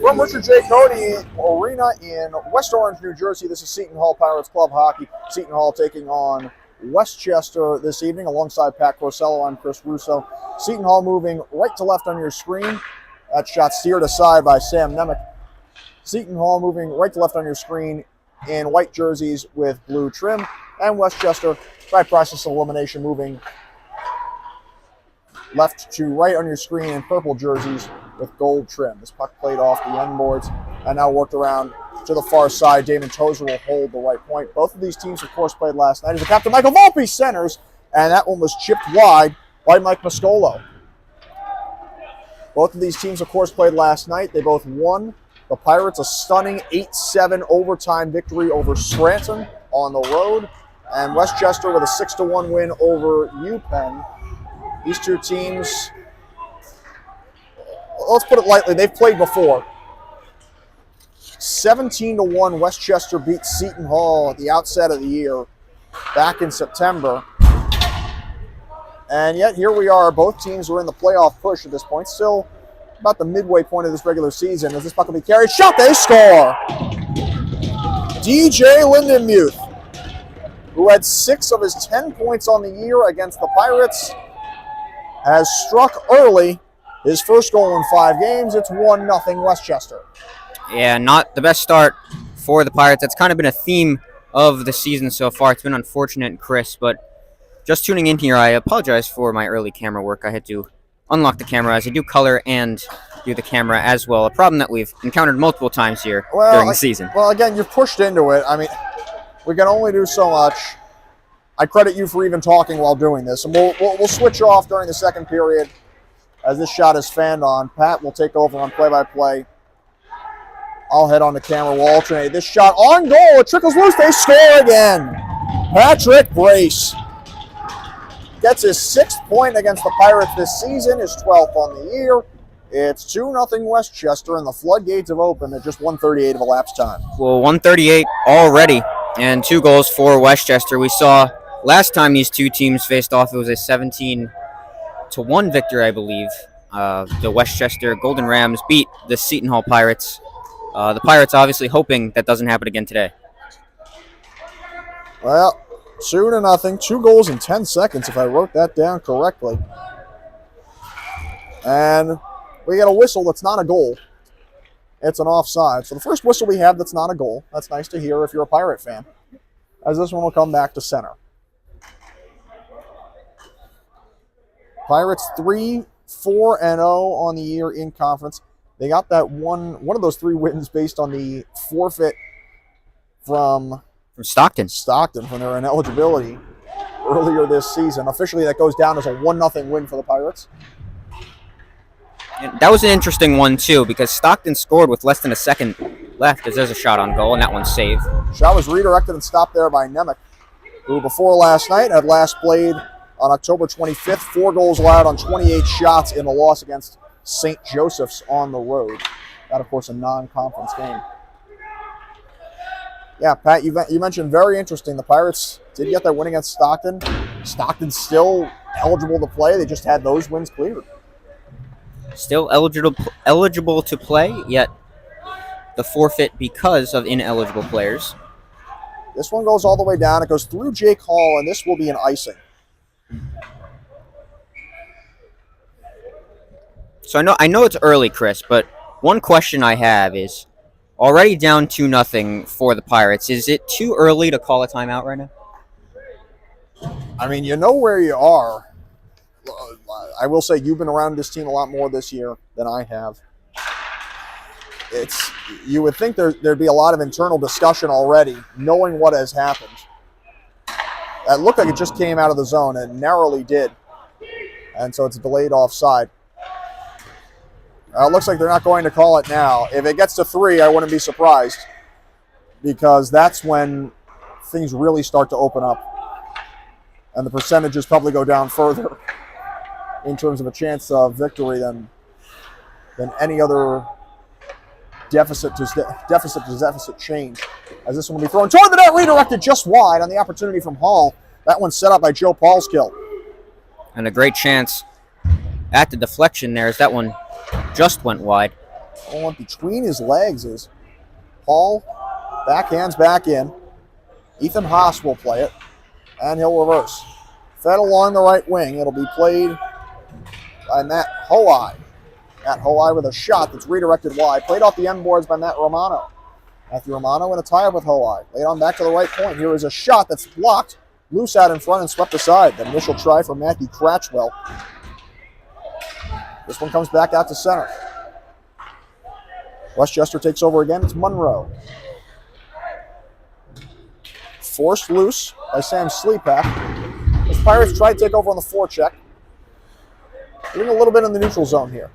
From Richard J. Cody Arena in West Orange, New Jersey, this is Seton Hall Pirates Club Hockey. Seton Hall taking on Westchester this evening alongside Pat Corsello. I'm Chris Russo. Seton Hall moving right to left on your screen. That shot steered aside by Sam Nemec. Seton Hall moving right to left on your screen in white jerseys with blue trim. And Westchester, by process of elimination, moving left to right on your screen in purple jerseys with gold trim. This puck played off the end boards and now worked around to the far side. Damon Tozer will hold the right point. Both of these teams, of course, played last night. As the captain, Michael Volpe, centers, and that one was chipped wide by Mike Mascolo. Both of these teams, of course, played last night. They both won. The Pirates a stunning 8-7 overtime victory over Scranton on the road, and Westchester with a 6-1 win over UPenn. These two teams, let's put it lightly, they've played before. 17-1, Westchester beat Seton Hall at the outset of the year back in September. And yet here we are, both teams were in the playoff push at this point, still about the midway point of this regular season. As this puck will be carried, shot, they score! DJ Lindenmuth, who had 6 of his 10 points on the year against the Pirates, has struck early. His first goal in 5 games. It's 1-0 Westchester. Yeah, not the best start for the Pirates. That's kind of been a theme of the season so far. It's been unfortunate, Chris, but just tuning in here, I apologize for my early camera work. I had to unlock the camera as I do color and do the camera as well. A problem that we've encountered multiple times here during the season. Well, again, you've pushed into it. I mean, we can only do so much. I credit you for even talking while doing this. And we'll switch off during the second period as this shot is fanned on. Pat will take over on play-by-play. I'll head on the camera. We'll alternate. This shot on goal. It trickles loose. They score again. Patrick Brace gets his 6th point against the Pirates this season, his 12th on the year. It's 2-0 Westchester, and the floodgates have opened at just 1:38 of elapsed time. Well, 1:38 already, and 2 goals for Westchester. We saw last time these two teams faced off, it was a 17-1 victory, I believe. The Westchester Golden Rams beat the Seton Hall Pirates. The Pirates obviously hoping that doesn't happen again today. Well, 2-0, 2 goals in 10 seconds, if I wrote that down correctly. And we get a whistle that's not a goal. It's an offside. So the first whistle we have that's not a goal. That's nice to hear if you're a Pirate fan, as this one will come back to center. Pirates 3-4-0 on the year in conference. They got that one of those 3 wins based on the forfeit from Stockton from their ineligibility earlier this season. Officially, that goes down as a 1-0 win for the Pirates. And that was an interesting one, too, because Stockton scored with less than a second left as there's a shot on goal, and that one's saved. Shot was redirected and stopped there by Nemec, who before last night had last played on October 25th, 4 goals allowed on 28 shots in the loss against St. Joseph's on the road. That, of course, a non-conference game. Yeah, Pat, you mentioned very interesting. The Pirates did get that win against Stockton. Stockton's still eligible to play. They just had those wins cleared. Still eligible to play, yet the forfeit because of ineligible players. This one goes all the way down. It goes through Jake Hall, and this will be an icing. So I know it's early, Chris, but one question I have is, already down 2-0 for the Pirates. Is it too early to call a timeout right now? I mean, you know where you are. I will say you've been around this team a lot more this year than I have. You would think there'd be a lot of internal discussion already, knowing what has happened. It looked like it just came out of the zone, and narrowly did. And so it's a delayed offside. It looks like they're not going to call it now. If it gets to 3, I wouldn't be surprised, because that's when things really start to open up and the percentages probably go down further in terms of a chance of victory than any other deficit to deficit change. As this one will be thrown toward the net, redirected just wide on the opportunity from Hall. That one's set up by Joe Paulskill. And a great chance at the deflection there as that one just went wide. Oh, between his legs is Paul. Backhands back in. Ethan Haas will play it, and he'll reverse. Fed along the right wing. It'll be played by Matt Hoai. Matt Hoai with a shot that's redirected wide. Played off the end boards by Matt Romano. Matthew Romano in a tie-up with Hoai. Laid on back to the right point. Here is a shot that's blocked. Loose out in front and swept aside. The initial try from Matthew Cratchwell. This one comes back out to center. Westchester takes over again. It's Monroe. Forced loose by Sam Sleepak. As Pirates try to take over on the forecheck. Getting a little bit in the neutral zone here.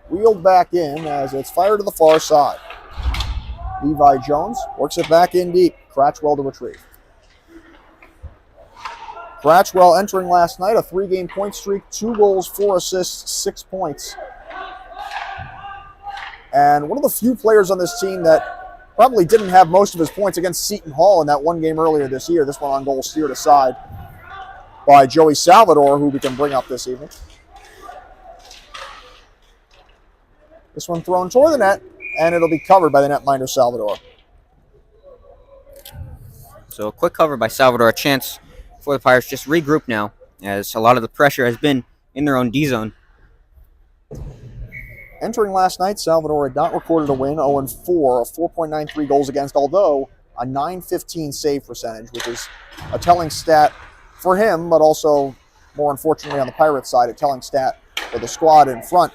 Wheeled back in as it's fired to the far side. Levi Jones works it back in deep. Cratchwell to retrieve. Cratchwell entering last night, a 3-game point streak, 2 goals, 4 assists, 6 points. And one of the few players on this team that probably didn't have most of his points against Seton Hall in that one game earlier this year. This one on goal steered aside by Joey Salvador, who we can bring up this evening. This one thrown toward the net, and it'll be covered by the netminder Salvador. So a quick cover by Salvador, a chance for the Pirates just regroup now, as a lot of the pressure has been in their own D zone. Entering last night, Salvador had not recorded a win, 0-4, a 4.93 goals against, although a .915 save percentage, which is a telling stat for him, but also, more unfortunately on the Pirates side, a telling stat for the squad in front.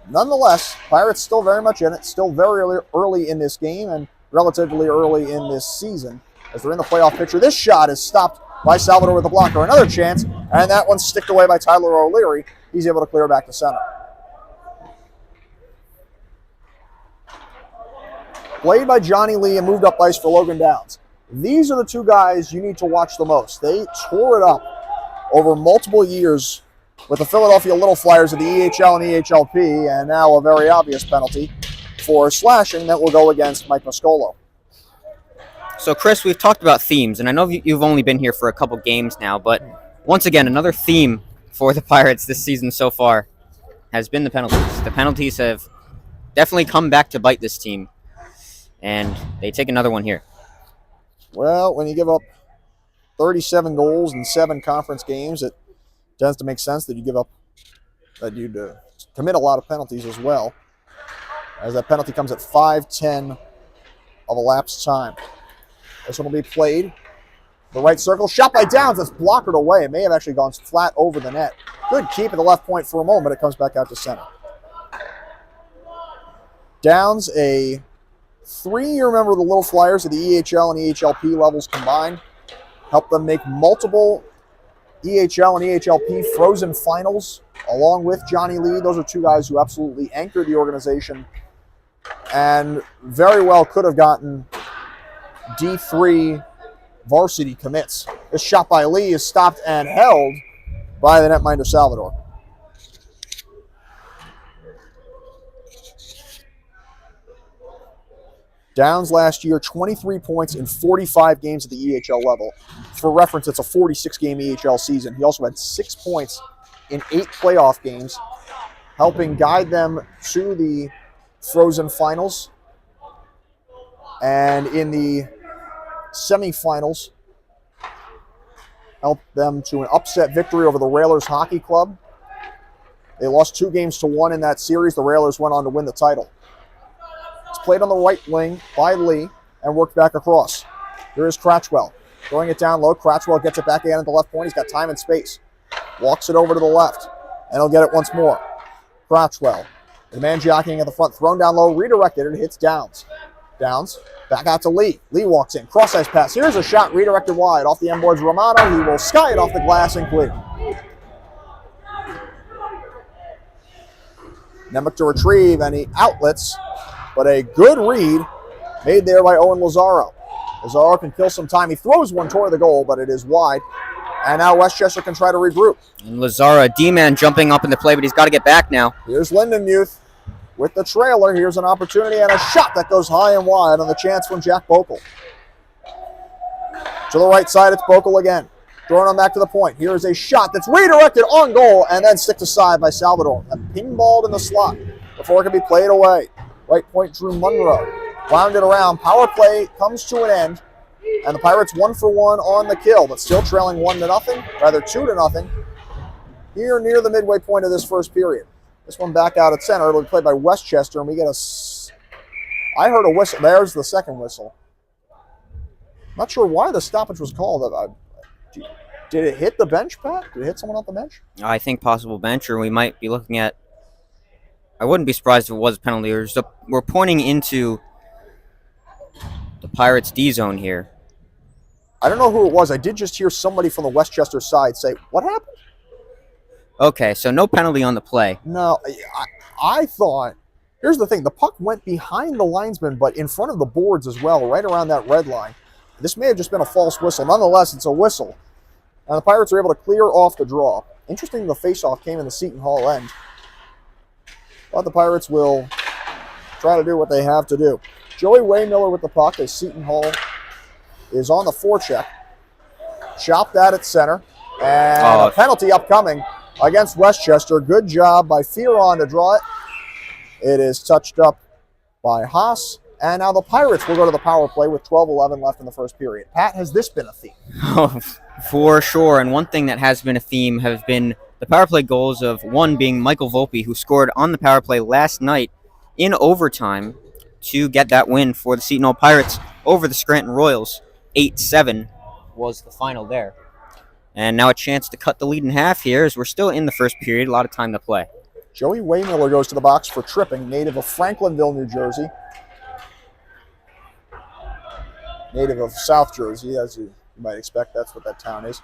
Nonetheless, Pirates still very much in it, still very early in this game and relatively early in this season as they're in the playoff picture. This shot is stopped by Salvador with a blocker. Another chance, and that one's sticked away by Tyler O'Leary. He's able to clear back to center. Played by Johnny Lee and moved up ice for Logan Downs. These are the two guys you need to watch the most. They tore it up over multiple years with the Philadelphia Little Flyers of the EHL and EHLP, and now a very obvious penalty for slashing that will go against Mike Mascolo. So, Chris, we've talked about themes, and I know you've only been here for a couple games now, but once again, another theme for the Pirates this season so far has been the penalties. The penalties have definitely come back to bite this team, and they take another one here. Well, when you give up 37 goals in 7 conference games, it tends to make sense that you'd commit a lot of penalties as well, as that penalty comes at 5:10 of elapsed time. This one will be played. The right circle, shot by Downs, that's blockered away. It may have actually gone flat over the net. Good keep at the left point for a moment. It comes back out to center. Downs, a 3-year member of the Little Flyers at the EHL and EHLP levels combined. Helped them make multiple EHL and EHLP Frozen finals, along with Johnny Lee. Those are two guys who absolutely anchored the organization and very well could have gotten D3 varsity commits. This shot by Lee is stopped and held by the netminder Salvador. Downs last year, 23 points in 45 games at the EHL level. For reference, it's a 46-game EHL season. He also had 6 points in 8 playoff games, helping guide them to the Frozen finals. And in the semifinals, helped them to an upset victory over the Railers Hockey Club. They lost 2-1 in that series. The Railers went on to win the title. It's played on the right wing by Lee and worked back across. Here is Cratchwell. Throwing it down low. Cratchwell gets it back again at the left point. He's got time and space. Walks it over to the left, and he'll get it once more. Cratchwell, the man jockeying at the front, thrown down low, redirected, and it hits Downs. Downs, back out to Lee. Lee walks in, cross-ice pass. Here's a shot redirected wide off the end boards. Romano, he will sky it off the glass and clear. Nemec to retrieve, and he outlets, but a good read made there by Owen Lazaro. Lazaro can kill some time. He throws one toward the goal, but it is wide. And now Westchester can try to regroup. And Lazaro, a D-man jumping up in the play, but he's got to get back now. Here's Lindenmuth with the trailer. Here's an opportunity and a shot that goes high and wide on the chance from Jack Bokel. To the right side, it's Bokel again. Throwing on back to the point. Here's a shot that's redirected on goal and then sticked aside by Salvador. And pinballed in the slot. before it can be played away. Right point, Drew Monroe. Wound it around. Power play comes to an end. And the Pirates 1 for 1 on the kill, but still trailing 1-0, rather 2-0. Here near the midway point of this first period. This one back out at center. It'll be played by Westchester, and we get I heard a whistle. There's the second whistle. Not sure why the stoppage was called. Did it hit the bench, Pat? Did it hit someone off the bench? I think possible bench, or we might be looking at. I wouldn't be surprised if it was a penalty. We're pointing into the Pirates' D zone here. I don't know who it was. I did just hear somebody from the Westchester side say, "What happened?" Okay, so no penalty on the play. No, I thought. Here's the thing: the puck went behind the linesman, but in front of the boards as well, right around that red line. This may have just been a false whistle. Nonetheless, it's a whistle. And the Pirates are able to clear off the draw. Interesting, the faceoff came in the Seton Hall end. But the Pirates will try to do what they have to do. Joey Waymiller with the puck as Seton Hall is on the forecheck. Chopped that at center. And a penalty upcoming against Westchester. Good job by Fearon to draw it. It is touched up by Haas. And now the Pirates will go to the power play with 12:11 left in the first period. Pat, has this been a theme? Oh, for sure. And one thing that has been a theme has been the power play goals of one being Michael Volpe, who scored on the power play last night in overtime to get that win for the Seton Hall Pirates over the Scranton Royals. 8-7 was the final there. And now a chance to cut the lead in half here as we're still in the first period. A lot of time to play. Joey Waymiller goes to the box for tripping, native of Franklinville, New Jersey. Native of South Jersey, as you might expect. That's what that town is.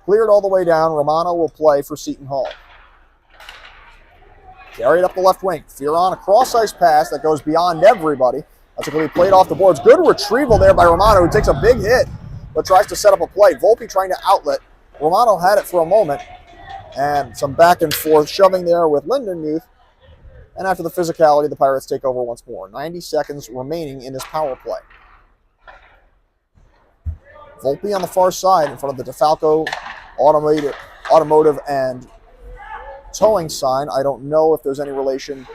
Cleared all the way down. Romano will play for Seton Hall. Carried up the left wing. Fearon, a cross-ice pass that goes beyond everybody. That's going to be played off the boards. Good retrieval there by Romano, who takes a big hit, but tries to set up a play. Volpe trying to outlet. Romano had it for a moment. And some back and forth shoving there with Lindenmuth. And after the physicality, the Pirates take over once more. 90 seconds remaining in this power play. Volpe on the far side in front of the DeFalco automotive and towing sign. I don't know if there's any relation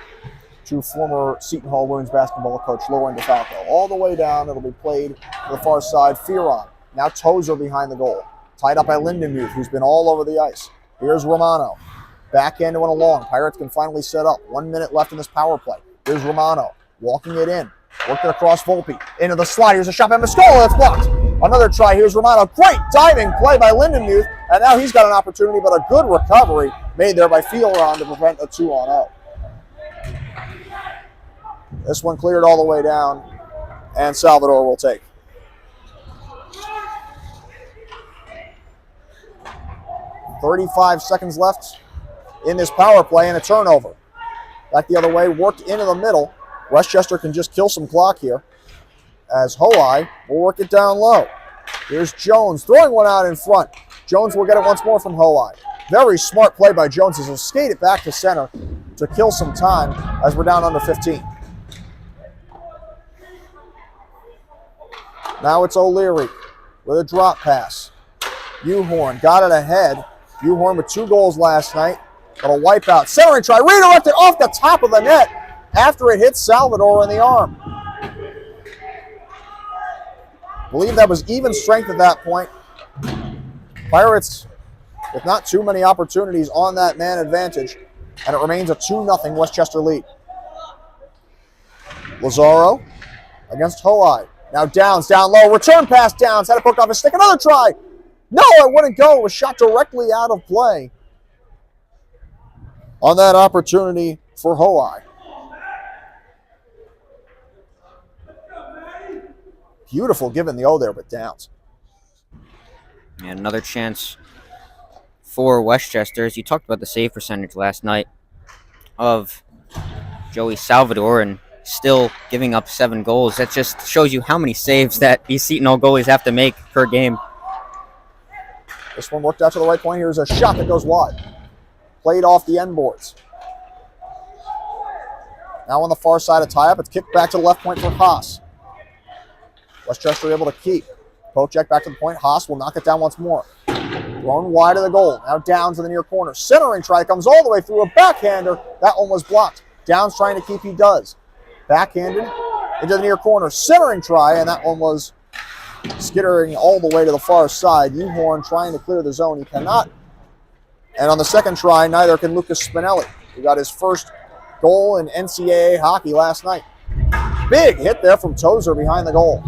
to former Seton Hall women's basketball coach Lauren DeFalco. All the way down, it'll be played to the far side. Fearon. Now Tozer behind the goal. Tied up by Lindenmuth, who's been all over the ice. Here's Romano. Backhand went along. Pirates can finally set up. 1 minute left in this power play. Here's Romano. Walking it in. Working across Volpe. Into the slide. Here's a shot by Mascola. That's blocked. Another try. Here's Romano. Great diving play by Lindenmuth. And now he's got an opportunity, but a good recovery made there by Fearon to prevent a 2-on-0. This one cleared all the way down, and Salvador will take. .35 seconds left in this power play and a turnover. Back the other way, worked into the middle. Westchester can just kill some clock here as Hoai will work it down low. Here's Jones throwing one out in front. Jones will get it once more from Hoai. Very smart play by Jones as he'll skate it back to center to kill some time as we're down under 15. Now it's O'Leary with a drop pass. Uhorn got it ahead. Uhorn with 2 goals last night. Got a wipeout. Centering try. Redirected off the top of the net after it hit Salvador in the arm. Believe that was even strength at that point. Pirates with not too many opportunities on that man advantage. And it remains a 2-0 Westchester lead. Lazaro against Hoai. Now Downs down low. Return pass Downs. Had it poked off his stick. Another try. No, it wouldn't go. It was shot directly out of play on that opportunity for Hoai. Beautiful given the O there, but Downs. And another chance for Westchester. As you talked about the save percentage last night of Joey Salvador and still giving up 7 goals. That just shows you how many saves that these Seton Hall goalies have to make per game. This one worked out to the right point. Here's a shot that goes wide. Played off the end boards. Now on the far side of tie-up, it's kicked back to the left point for Haas. Westchester able to keep. Pochek back to the point. Haas will knock it down once more. Thrown wide of the goal. Now down to the near corner. Centering try comes all the way through. A backhander. That one was blocked. Downs trying to keep, he does. Backhanded into the near corner. Centering try, and that one was skittering all the way to the far side. Uhorn trying to clear the zone. He cannot. And on the second try, neither can Lucas Spinelli, who got his first goal in NCAA hockey last night. Big hit there from Tozer behind the goal.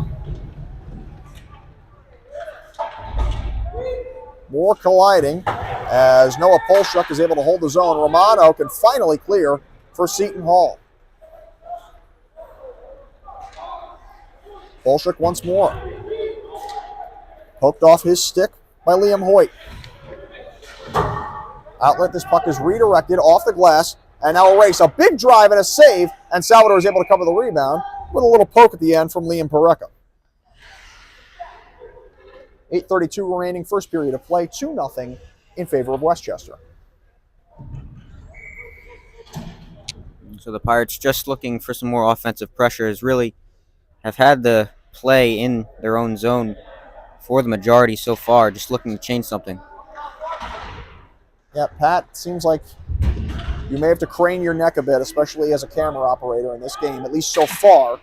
More colliding as Noah Polshuk is able to hold the zone. Romano can finally clear for Seton Hall. Polshuk once more. Poked off his stick by Liam Hoyt. Outlet, this puck is redirected off the glass, and now a race. A big drive and a save, and Salvador is able to cover the rebound with a little poke at the end from Liam Pareca. 8:32 remaining, first period of play, 2-0 in favor of Westchester. So the Pirates just looking for some more offensive pressures, really have had the play in their own zone for the majority so far, just looking to change something. Yeah, Pat, seems like you may have to crane your neck a bit, especially as a camera operator in this game, at least so far,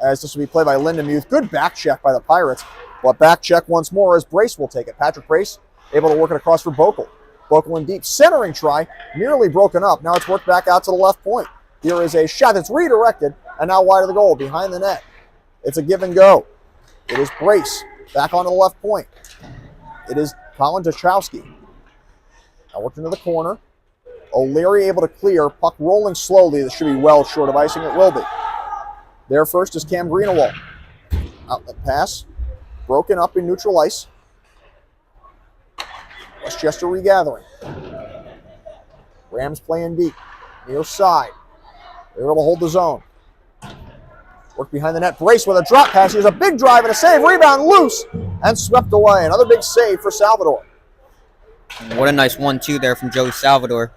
as this will be played by Lindemuth. Good back check by the Pirates, but back check once more as Brace will take it. Patrick Brace able to work it across for Bokel. Bokel in deep, centering try, nearly broken up. Now it's worked back out to the left point. Here is a shot that's redirected, and now wide of the goal, behind the net. It's a give and go. It is Brace, back onto the left point. It is Colin Dachowski. Now worked into the corner. O'Leary able to clear, puck rolling slowly. This should be well short of icing, it will be. There first is Cam Greenawalt. Outlet pass, broken up in neutral ice. Westchester regathering. Rams playing deep, near side. They're able to hold the zone. Work behind the net. Brace with a drop pass. Here's a big drive and a save. Rebound loose and swept away. Another big save for Salvador. What a nice 1-2 there from Joey Salvador.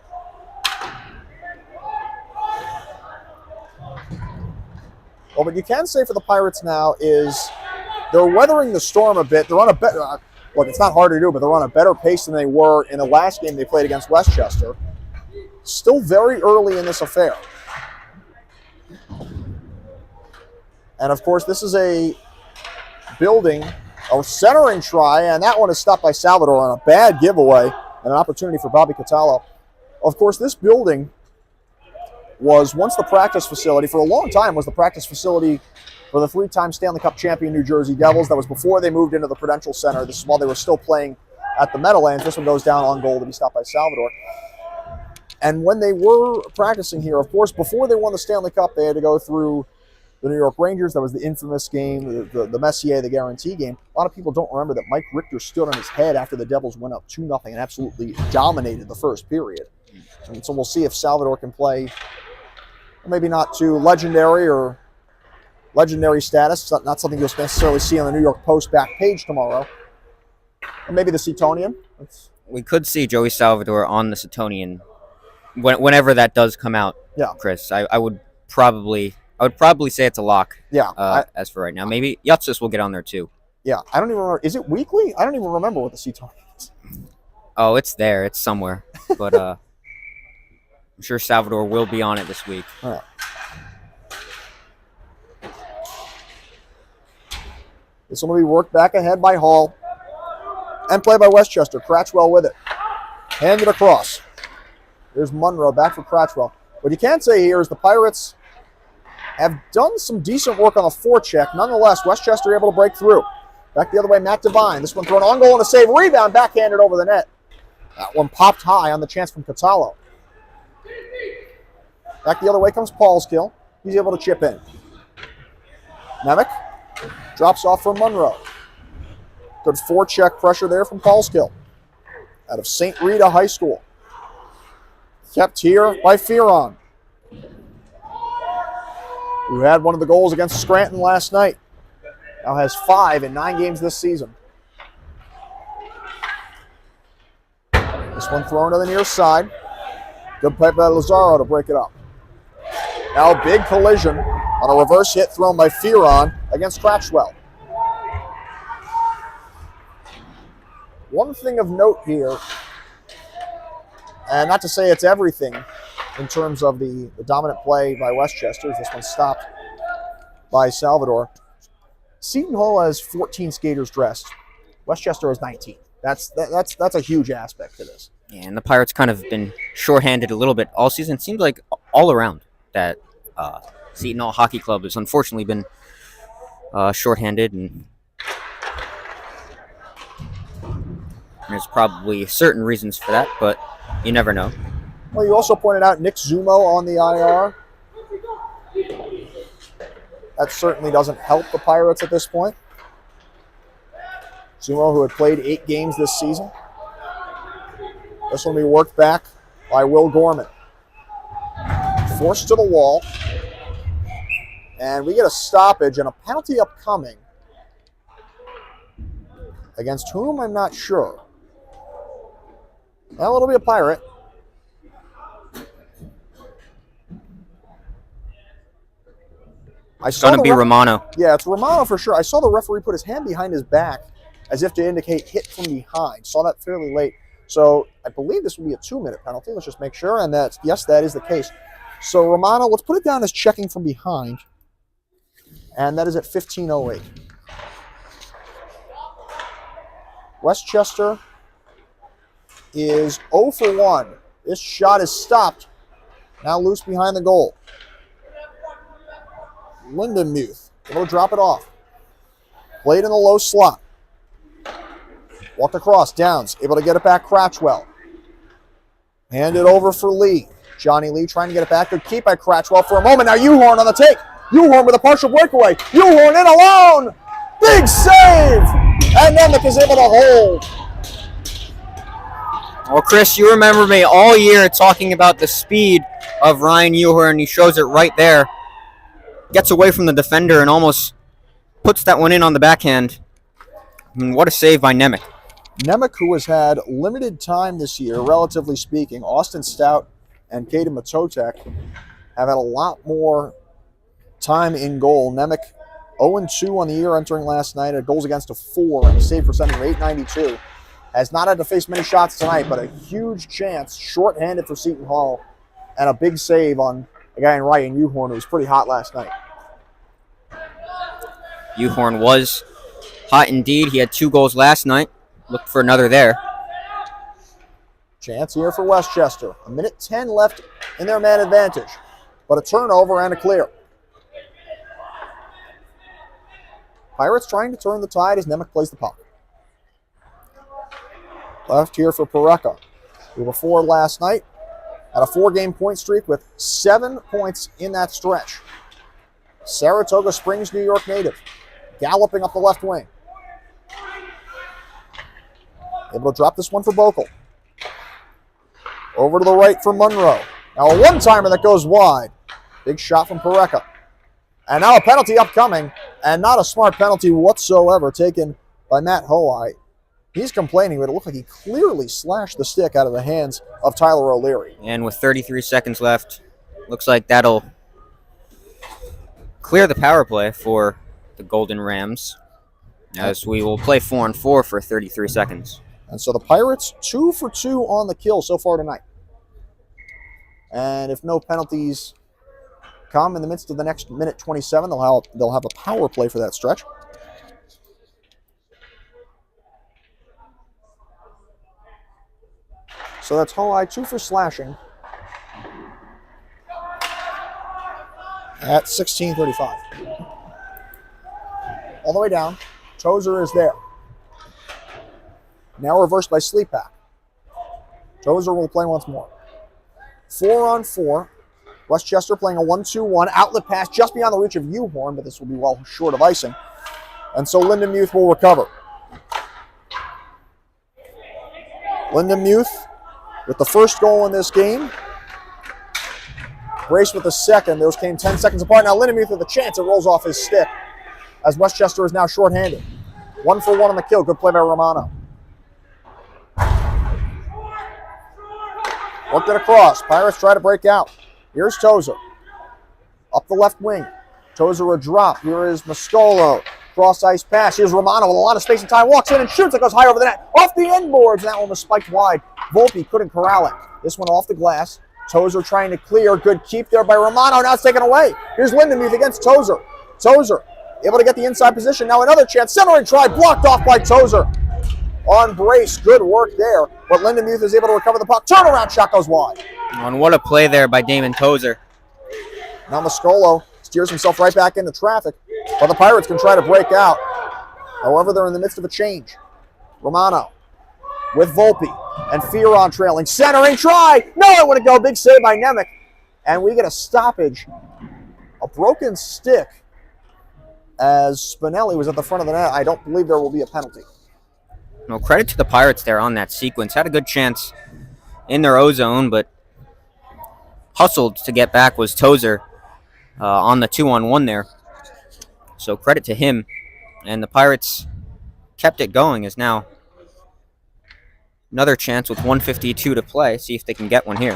Well, what you can say for the Pirates now is they're weathering the storm a bit. They're on a better, look, it's not hard to do, but they're on a better pace than they were in the last game they played against Westchester. Still very early in this affair. And, of course, this is a building, a centering try, and that one is stopped by Salvador on a bad giveaway and an opportunity for Bobby Catallo. Of course, this building was once the practice facility, for a long time was the practice facility for the three-time Stanley Cup champion New Jersey Devils. That was before they moved into the Prudential Center. This is while they were still playing at the Meadowlands. This one goes down on goal to be stopped by Salvador. And when they were practicing here, of course, before they won the Stanley Cup, they had to go through the New York Rangers. That was the infamous game, the Messier, the guarantee game. A lot of people don't remember that Mike Richter stood on his head after the Devils went up 2-0 and absolutely dominated the first period. And so we'll see if Salvador can play, maybe not to legendary status. It's not something you'll necessarily see on the New York Post back page tomorrow. And maybe the Setonian. We could see Joey Salvador on the Setonian whenever that does come out. Yeah, Chris, I would probably say it's a lock. Yeah. As for right now, maybe Yutsis will get on there too. Yeah, I don't even remember. Is it weekly? I don't even remember what the Setonian is. Oh, it's there. It's somewhere. But I'm sure Salvador will be on it this week. All right. This one will be worked back ahead by Hall and played by Westchester. Cratchwell with it. Hand it across. There's Munro back for Cratchwell. What you can say here is the Pirates have done some decent work on the forecheck. Nonetheless, Westchester able to break through. Back the other way, Matt Devine. This one thrown on goal and a save. Rebound, backhanded over the net. That one popped high on the chance from Catallo. Back the other way comes Paulskill. He's able to chip in. Nemec drops off from Munro. Good forecheck pressure there from Paulskill. Out of St. Rita High School. Kept here by Fearon, who had one of the goals against Scranton last night. Now has 5 in 9 games this season. This one thrown to the near side. Good play by Lazaro to break it up. Now a big collision on a reverse hit thrown by Fearon against Cratchwell. One thing of note here, and not to say it's everything in terms of the dominant play by Westchester. This one stopped by Salvador. Seton Hall has 14 skaters dressed. Westchester has 19. That's a huge aspect to this. Yeah, and the Pirates kind of been shorthanded a little bit all season. It seems like all around that Seton Hall Hockey Club has unfortunately been shorthanded, and there's probably certain reasons for that, but you never know. Well, you also pointed out Nick Zumo on the IR. That certainly doesn't help the Pirates at this point. Zumo, who had played 8 games this season. This will be worked back by Will Gorman. Forced to the wall. And we get a stoppage and a penalty upcoming. Against whom, I'm not sure. Well, it'll be a Pirate. It's going to be Romano. Yeah, it's Romano for sure. I saw the referee put his hand behind his back as if to indicate hit from behind. Saw that fairly late. So I believe this will be a 2-minute penalty. Let's just make sure. And yes, that is the case. So Romano, let's put it down as checking from behind. And that is at 15:08. Westchester is 0 for 1. This shot is stopped. Now loose behind the goal. Lindenmuth able to drop it off. Played in the low slot. Walked across. Downs able to get it back. Cratchwell. Hand it over for Lee. Johnny Lee trying to get it back. Good keep by Cratchwell for a moment. Now Uhorn on the take. Uhorn with a partial breakaway. Uhorn in alone. Big save. And Nemec is able to hold. Well, Chris, you remember me all year talking about the speed of Ryan Uhorn. He shows it right there. Gets away from the defender and almost puts that one in on the backhand. I mean, what a save by Nemec. Nemec, who has had limited time this year, relatively speaking. Austin Stout and Kaden Matotek have had a lot more time in goal. Nemec 0-2 on the year entering last night. A goals against a 4 and a save percentage of .892. Has not had to face many shots tonight, but a huge chance, shorthanded for Seton Hall, and a big save on a guy in Ryan Uhorn who was pretty hot last night. Uhorn was hot indeed. He had 2 goals last night. Look for another there. Chance here for Westchester. 1:10 left in their man advantage, but a turnover and a clear. Pirates trying to turn the tide as Nemec plays the puck. Left here for Pareka, who before last night had a 4-game point streak with 7 points in that stretch. Saratoga Springs, New York native, galloping up the left wing. Able to drop this one for Bokel. Over to the right for Monroe. Now a one-timer that goes wide. Big shot from Pareka. And now a penalty upcoming, and not a smart penalty whatsoever taken by Matt Hoai. He's complaining, but it looked like he clearly slashed the stick out of the hands of Tyler O'Leary. And with 33 seconds left, looks like that'll clear the power play for the Golden Rams, as we will play 4-on-4 for 33 seconds. And so the Pirates 2 for 2 on the kill so far tonight. And if no penalties come in the midst of the next minute 27, they'll have a power play for that stretch. So that's Hoai 2 for slashing at 16:35. All the way down. Tozer is there. Now reversed by Sleepak. Tozer will play once more. 4-on-4. Westchester playing a 1-2-1. Outlet pass just beyond the reach of Uhorn, but this will be well short of icing. And so Lindenmuth will recover. Lindenmuth with the first goal in this game. Brace with the second. Those came 10 seconds apart. Now Lindenmuth with a chance. It rolls off his stick as Westchester is now shorthanded. 1 for 1 on the kill. Good play by Romano. Worked it across. Pirates try to break out. Here's Tozer. Up the left wing. Tozer a drop. Here is Mascolo. Cross ice pass. Here's Romano with a lot of space and time. Walks in and shoots. It goes high over the net. Off the end boards. That one was spiked wide. Volpe couldn't corral it. This one off the glass. Tozer trying to clear. Good keep there by Romano. Now it's taken away. Here's Lindemuth against Tozer. Tozer able to get the inside position. Now another chance. Centering try. Blocked off by Tozer. On brace. Good work there. But Lindemuth is able to recover the puck. Turnaround shot goes wide. And what a play there by Damon Tozer. Now Mascolo steers himself right back into traffic. But the Pirates can try to break out. However, they're in the midst of a change. Romano with Volpe and Fearon trailing. Centering try. No, it wouldn't go. Big save by Nemec. And we get a stoppage. A broken stick as Spinelli was at the front of the net. I don't believe there will be a penalty. No, credit to the Pirates there on that sequence. Had a good chance in their O-zone, but hustled to get back was Tozer on the 2-on-1 there. So credit to him. And the Pirates kept it going as now another chance with 1:52 to play. See if they can get one here.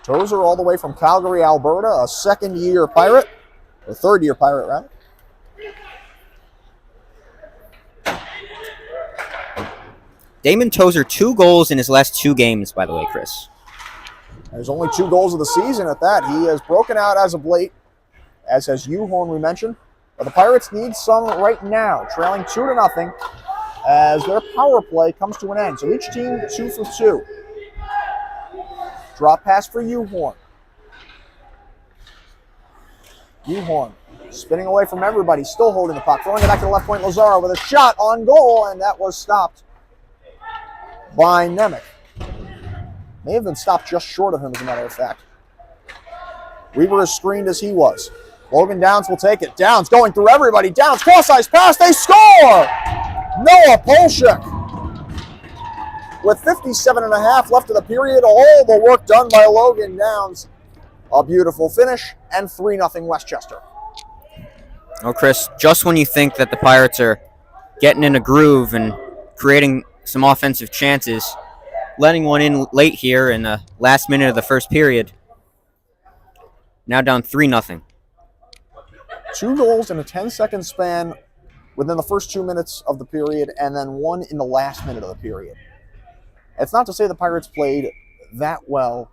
Tozer all the way from Calgary, Alberta, a second-year Pirate, or third-year Pirate, rather. Damon Tozer, 2 goals in his last 2 games, by the way, Chris. There's only 2 goals of the season at that. He has broken out as of late, as has Uhorn, we mentioned. But the Pirates need some right now, trailing 2-0 as their power play comes to an end. So each team 2 for 2. Drop pass for Uhorn. Uhorn spinning away from everybody, still holding the puck. Throwing it back to the left point, Lazaro with a shot on goal, and that was stopped by Nemec. May have been stopped just short of him, as a matter of fact. Weaver is screened as he was. Logan Downs will take it. Downs going through everybody. Downs, cross-ice pass, they score! Noah Polshek. With 57.5 left of the period, all the work done by Logan Downs. A beautiful finish, and 3-0 Westchester. Oh, Chris, just when you think that the Pirates are getting in a groove and creating some offensive chances, letting one in late here in the last minute of the first period. Now down 3-0. 2 goals in a 10-second span within the first 2 minutes of the period, and then 1 in the last minute of the period. It's not to say the Pirates played that well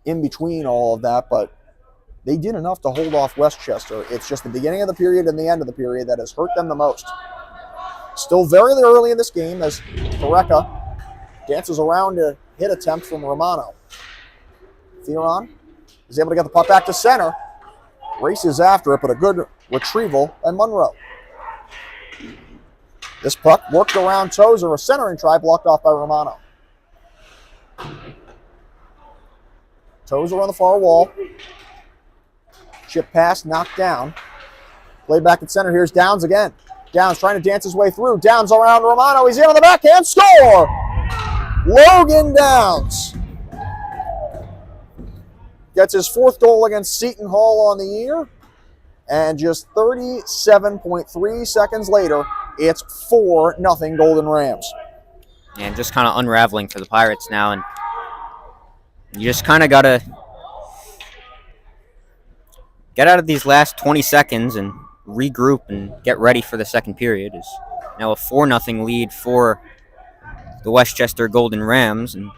in between all of that, but they did enough to hold off Westchester. It's just the beginning of the period and the end of the period that has hurt them the most. Still very early in this game as Toreka dances around a hit attempt from Romano. Theron is able to get the puck back to center. Races after it, but a good retrieval by Monroe. This puck worked around Tozer, a centering try blocked off by Romano. Tozer on the far wall. Chip pass, knocked down. Play back at center. Here's Downs again. Downs trying to dance his way through. Downs around Romano. He's in on the backhand. Score! Logan Downs gets his 4th goal against Seton Hall on the year. And just 37.3 seconds later, it's 4-0 Golden Rams. And just kind of unraveling for the Pirates now. And you just kind of got to get out of these last 20 seconds and regroup and get ready for the second period. Is now a 4-0 lead for the Westchester Golden Rams. And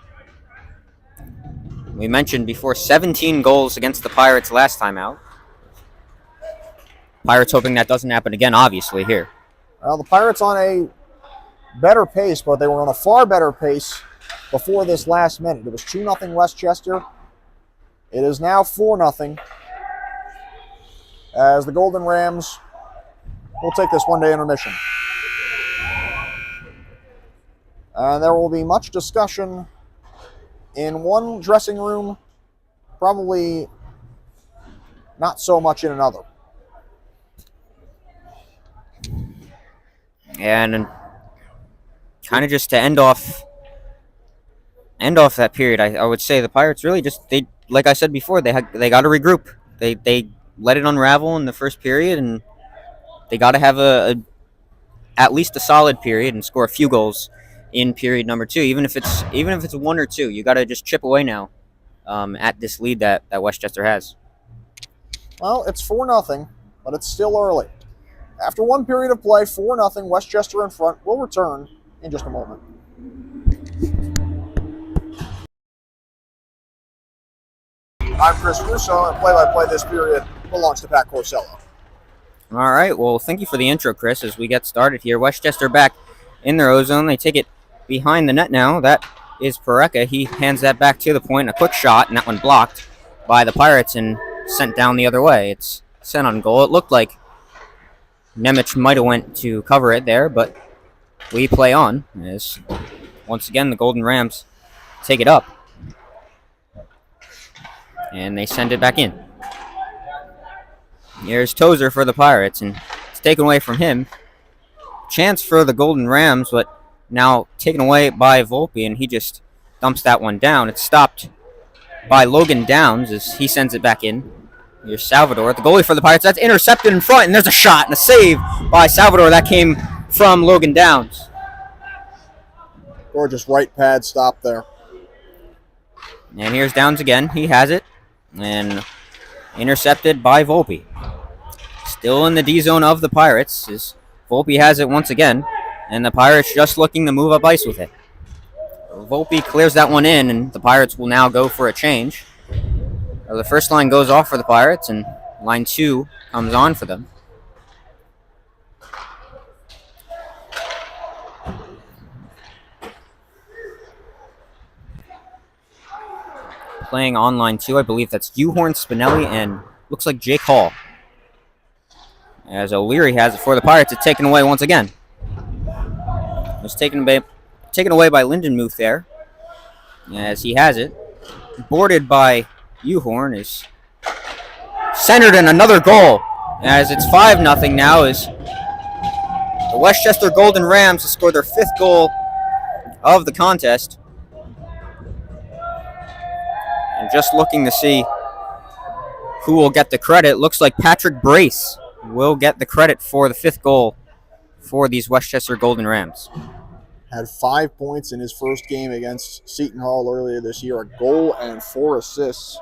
we mentioned before 17 goals against the Pirates last time out. Pirates hoping that doesn't happen again, obviously, here. Well, the Pirates on a better pace, but they were on a far better pace before this last minute. It was 2-0 Westchester. It is now 4-0 as the Golden Rams will take this one-day intermission. And there will be much discussion in one dressing room, probably not so much in another. And kind of just to end off that period, I would say the Pirates really just, they, like I said before, they got to regroup. They let it unravel in the first period, and they got to have at least a solid period and score a few goals in period number 2. Even if it's 1 or 2, you got to just chip away now at this lead that Westchester has. Well, it's 4-0, but it's still early. After one period of play, 4-0, Westchester in front. We'll return in just a moment. I'm Chris Russo, and play-by-play this period belongs to Pat Corsello. All right, well, thank you for the intro, Chris, as we get started here. Westchester back in their O-zone. They take it behind the net now. That is Pareka. He hands that back to the point. A quick shot, and that one blocked by the Pirates and sent down the other way. It's sent on goal. It looked like Nemec might have went to cover it there, but we play on as, once again, the Golden Rams take it up. And they send it back in. Here's Tozer for the Pirates, and it's taken away from him. Chance for the Golden Rams, but now taken away by Volpe, and he just dumps that one down. It's stopped by Logan Downs as he sends it back in. Here's Salvador, the goalie for the Pirates. That's intercepted in front, and there's a shot and a save by Salvador. That came from Logan Downs. Gorgeous right pad stop there. And here's Downs again. He has it, and intercepted by Volpe. Still in the D zone of the Pirates as Volpe has it once again, and the Pirates just looking to move up ice with it. Volpe clears that one in, and the Pirates will now go for a change. The first line goes off for the Pirates, and line 2 comes on for them. Playing on line 2, I believe that's Uhorn, Spinelli, and looks like Jake Hall. As O'Leary has it for the Pirates, it's taken away once again. It was taken away by Lindenmuth there, as he has it. Boarded by Uhorn, is centered, in another goal. As it's 5-0 now, as the Westchester Golden Rams have scored their 5th goal of the contest. And just looking to see who will get the credit. Looks like Patrick Brace will get the credit for the 5th goal for these Westchester Golden Rams. Had 5 points in his first game against Seton Hall earlier this year. A goal and 4 assists.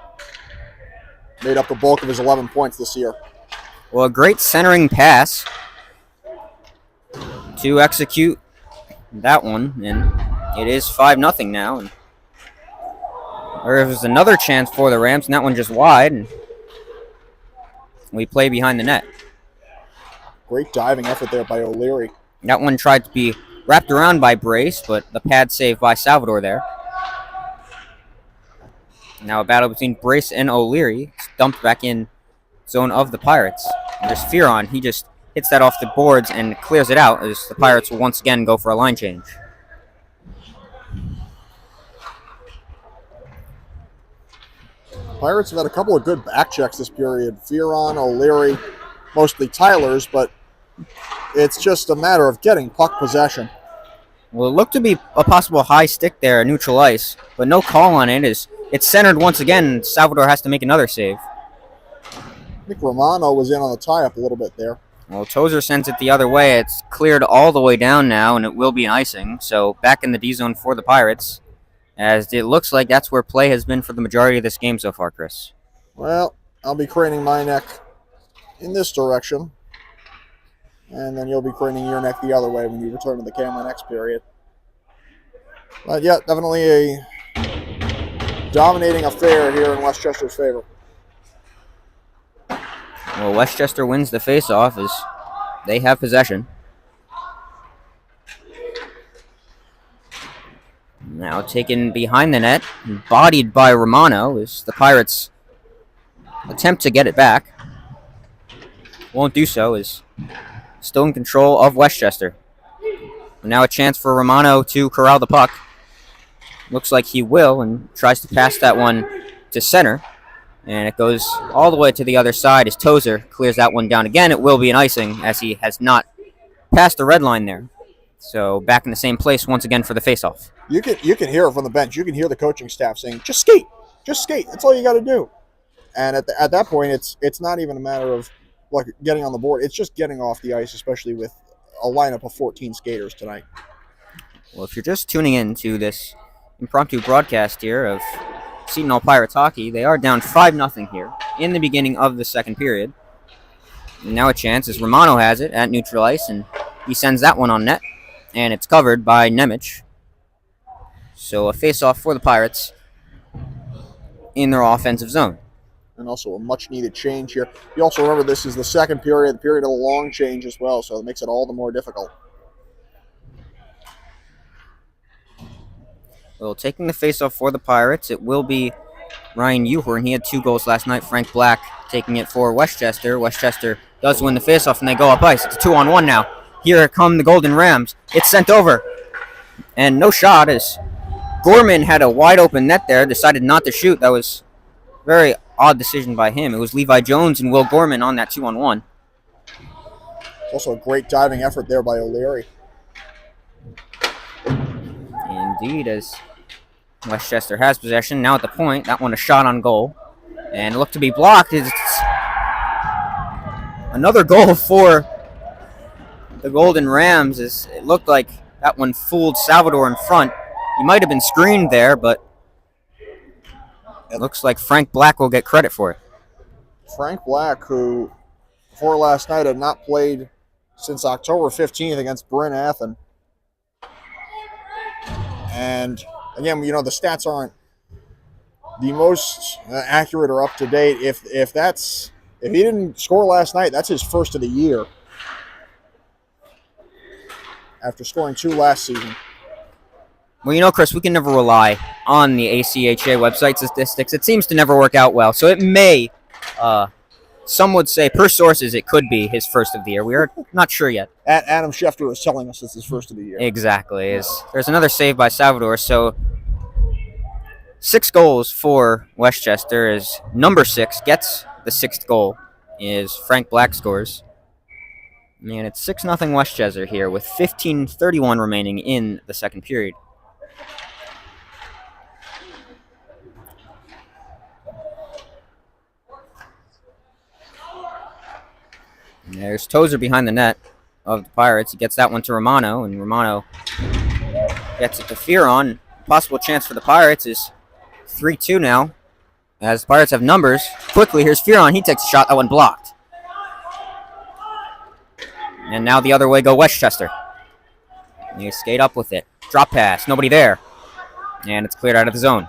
Made up the bulk of his 11 points this year. Well, a great centering pass to execute that one, and it is 5-0 now. And there was another chance for the Rams, and that one just wide, and we play behind the net. Great diving effort there by O'Leary. That one tried to be wrapped around by Brace, but the pad saved by Salvador there. Now a battle between Brace and O'Leary. It's dumped back in zone of the Pirates. And there's Fearon. He just hits that off the boards and clears it out as the Pirates will once again go for a line change. Pirates have had a couple of good back checks this period. Fearon, O'Leary, mostly Tyler's, but it's just a matter of getting puck possession. Well, it looked to be a possible high stick there, neutral ice, but no call on it. It's centered once again, and Salvador has to make another save. I think Romano was in on the tie-up a little bit there. Well, Tozer sends it the other way. It's cleared all the way down now, and it will be an icing. So back in the D zone for the Pirates, as it looks like that's where play has been for the majority of this game so far, Chris. Well, I'll be craning my neck in this direction, and then you'll be craning your neck the other way when you return to the camera next period. But yeah, definitely a dominating affair here in Westchester's favor. Well, Westchester wins the face-off as they have possession. Now taken behind the net, bodied by Romano as the Pirates attempt to get it back. Won't do so, is still in control of Westchester. Now a chance for Romano to corral the puck. Looks like he will, and tries to pass that one to center. And it goes all the way to the other side as Tozer clears that one down again. It will be an icing as he has not passed the red line there. So back in the same place once again for the faceoff. You can hear it from the bench. You can hear the coaching staff saying, "Just skate, just skate. That's all you got to do." And at that point, it's not even a matter of like getting on the board. It's just getting off the ice, especially with a lineup of 14 skaters tonight. Well, if you're just tuning in to this impromptu broadcast here of Seton Hall Pirates hockey, they are down 5-0 here in the beginning of the second period. And now a chance as Romano has it at neutral ice, and he sends that one on net, and it's covered by Nemec. So a face-off for the Pirates in their offensive zone. and also a much-needed change here. You also remember this is the second period, the period of the long change as well, so it makes it all the more difficult. Well, taking the faceoff for the Pirates, it will be Ryan Uhorn. He had 2 goals last night. Frank Black taking it for Westchester. Westchester does win the faceoff, and they go up ice. It's a 2-on-1 now. Here come the Golden Rams. It's sent over, and no shot as Gorman had a wide-open net there, decided not to shoot. That was a very odd decision by him. It was Levi Jones and Will Gorman on that 2-on-1. Also a great diving effort there by O'Leary. Indeed, as Westchester has possession. Now at the point, that one a shot on goal. And it looked to be blocked. It's another goal for the Golden Rams. It looked like that one fooled Salvador in front. He might have been screened there, but it looks like Frank Black will get credit for it. Frank Black, who before last night had not played since October 15th against Bryn Athen. And again, you know, the stats aren't the most accurate or up to date. If he didn't score last night, that's his first of the year after scoring 2 last season. Well, you know, Chris, we can never rely on the ACHA website statistics. It seems to never work out well. So it may, some would say, per sources, it could be his first of the year. We are not sure yet. Adam Schefter is telling us it's his first of the year. Exactly. There's another save by Salvador. So 6 goals for Westchester as number 6 gets the 6th goal is Frank Black scores. And it's 6-0 Westchester here with 15:31 remaining in the second period. There's Tozer behind the net of the Pirates. He gets that one to Romano, and Romano gets it to Fearon. Possible chance for the Pirates is 3-2 now, as the Pirates have numbers. Quickly, here's Fearon. He takes a shot. That one blocked. And now the other way go Westchester. You skate up with it. Drop pass. Nobody there. And it's cleared out of the zone.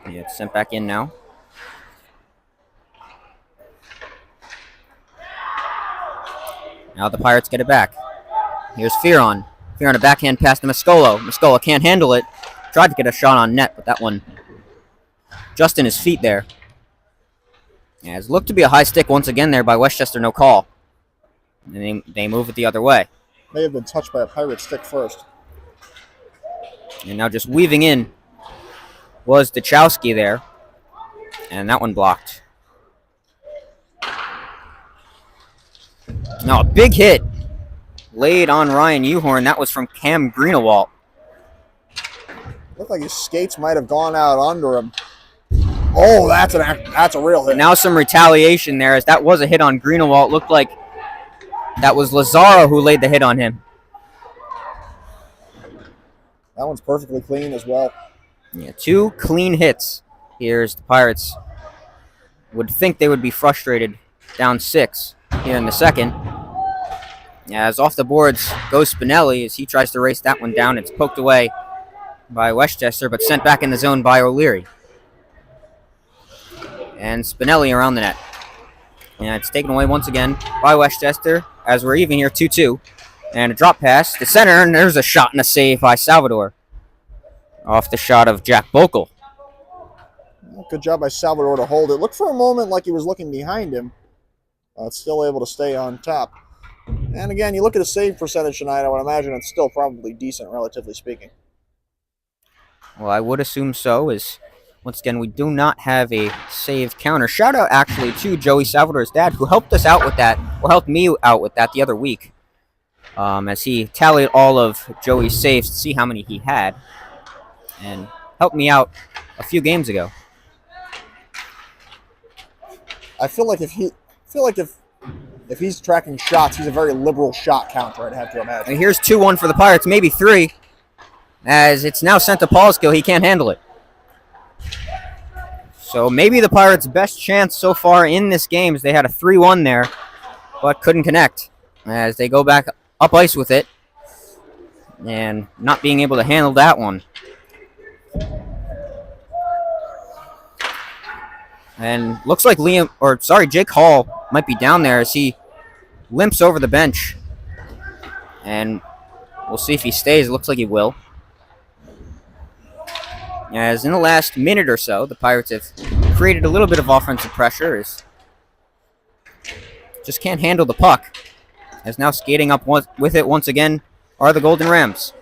It's sent back in now. Now the Pirates get it back. Here's Fearon. Fearon a backhand pass to Mascolo. Mascolo can't handle it. Tried to get a shot on net, but that one just in his feet there. Yeah, it's looked to be a high stick once again there by Westchester, no call. And they move it the other way. May have been touched by a Pirate stick first. And now just weaving in was Dachowski there. And that one blocked. Now a big hit laid on Ryan Uhorn. That was from Cam Greenawalt. Looked like his skates might have gone out under him. Oh, that's a real hit. Now some retaliation there, as that was a hit on Greenawalt. Looked like that was Lazaro who laid the hit on him. That one's perfectly clean as well. Yeah, 2 clean hits. Here's the Pirates. Would think they would be frustrated down 6 here in the second. As off the boards goes Spinelli as he tries to race that one down. It's poked away by Westchester, but sent back in the zone by O'Leary. And Spinelli around the net. And it's taken away once again by Westchester as we're even here 2-2. And a drop pass to center, and there's a shot and a save by Salvador. Off the shot of Jack Bokel. Good job by Salvador to hold it. Looked for a moment like he was looking behind him. Still able to stay on top. And again, you look at his save percentage tonight, I would imagine it's still probably decent, relatively speaking. Well, I would assume so, as once again, we do not have a save counter. Shout out actually to Joey Salvador's dad, who helped us out with that, or helped me out with that the other week. As he tallied all of Joey's saves to see how many he had. And helped me out a few games ago. I feel like if he's tracking shots, he's a very liberal shot counter, I'd have to imagine. And here's 2-1 for the Pirates, maybe 3. As it's now sent to Paulskill, he can't handle it. So maybe the Pirates' best chance so far in this game is they had a 3-1 there, but couldn't connect. As they go back up ice with it, and not being able to handle that one. And looks like Jake Hall might be down there as he limps over the bench. And we'll see if he stays. It looks like he will. As in the last minute or so, the Pirates have created a little bit of offensive pressure. Just can't handle the puck. As now skating up with it once again are the Golden Rams.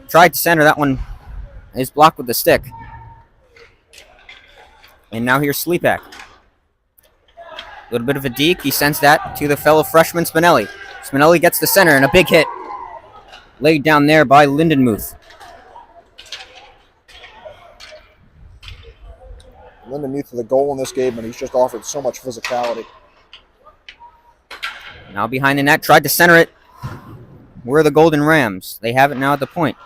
Tried to center. That one is blocked with the stick. And now here's Sleepak. A little bit of a deke. He sends that to the fellow freshman Spinelli. Spinelli gets the center and a big hit. Laid down there by Lindenmuth. Lindenmuth with a goal in this game, and he's just offered so much physicality. Now behind the net. Tried to center it. We're the Golden Rams. They have it now at the point.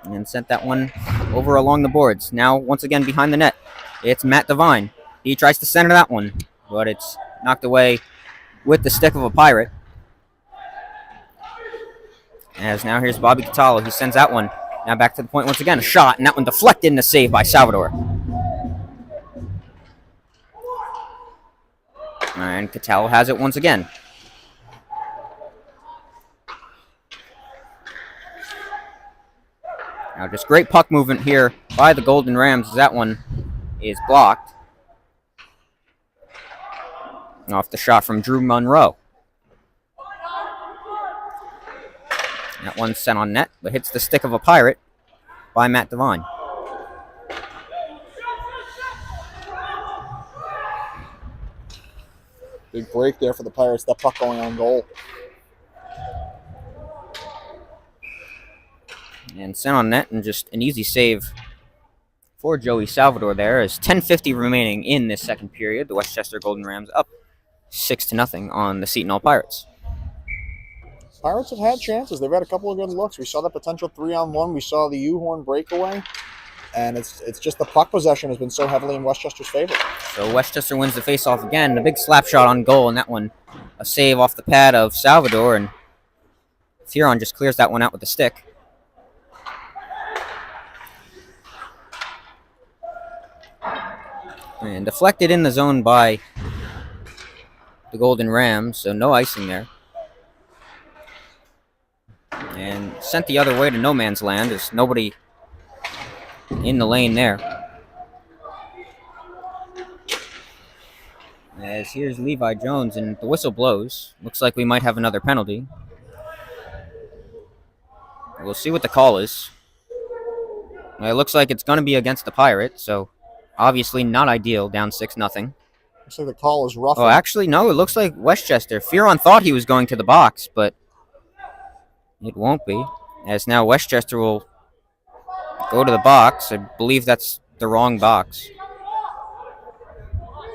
And sent that one over along the boards. Now, once again, behind the net. It's Matt Devine. He tries to center that one, but it's knocked away with the stick of a Pirate. As now here's Bobby Catallo. He sends that one. Now back to the point once again. A shot, and that one deflected and a save by Salvador. And Catallo has it once again. Now just great puck movement here by the Golden Rams as that one is blocked. Off the shot from Drew Monroe. That one's sent on net, but hits the stick of a Pirate by Matt Devine. Big break there for the Pirates. That puck going on goal. And sent on net, and just an easy save for Joey Salvador there. As 10:50 remaining in this second period, the Westchester Golden Rams up 6-0 on the Seton Hall Pirates. Pirates have had chances. They've had a couple of good looks. We saw the potential 3-on-1. We saw the U-horn breakaway. And it's just the puck possession has been so heavily in Westchester's favor. So Westchester wins the faceoff again. A big slap shot on goal, and that one a save off the pad of Salvador. And Theron just clears that one out with the stick. And deflected in the zone by the Golden Rams, so no icing there. And sent the other way to no man's land. There's nobody in the lane there. As here's Levi Jones, and the whistle blows. Looks like we might have another penalty. We'll see what the call is. It looks like it's going to be against the Pirates, so obviously not ideal, down 6-0. Looks like the call is rough. Oh, actually, no, it looks like Westchester. Fearon thought he was going to the box, but it won't be. As now Westchester will go to the box. I believe that's the wrong box.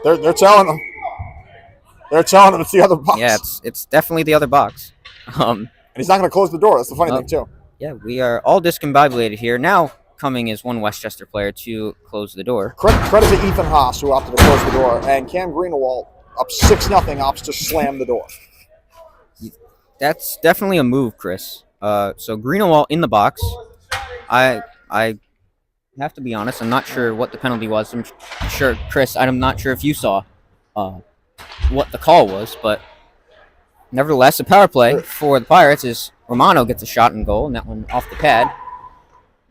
They're telling them. They're telling them it's the other box. Yeah, it's definitely the other box. And he's not going to close the door. That's the funny thing, too. Yeah, we are all discombobulated here. Now coming is one Westchester player to close the door. Credit to Ethan Haas, who opted to close the door, and Cam Greenawalt, up 6-0, opts to slam the door. That's definitely a move, Chris. So Greenawalt in the box. I have to be honest, I'm not sure what the penalty was. I'm sure, Chris, I'm not sure if you saw what the call was, but nevertheless, a power play for the Pirates is Romano gets a shot and goal, and that one off the pad.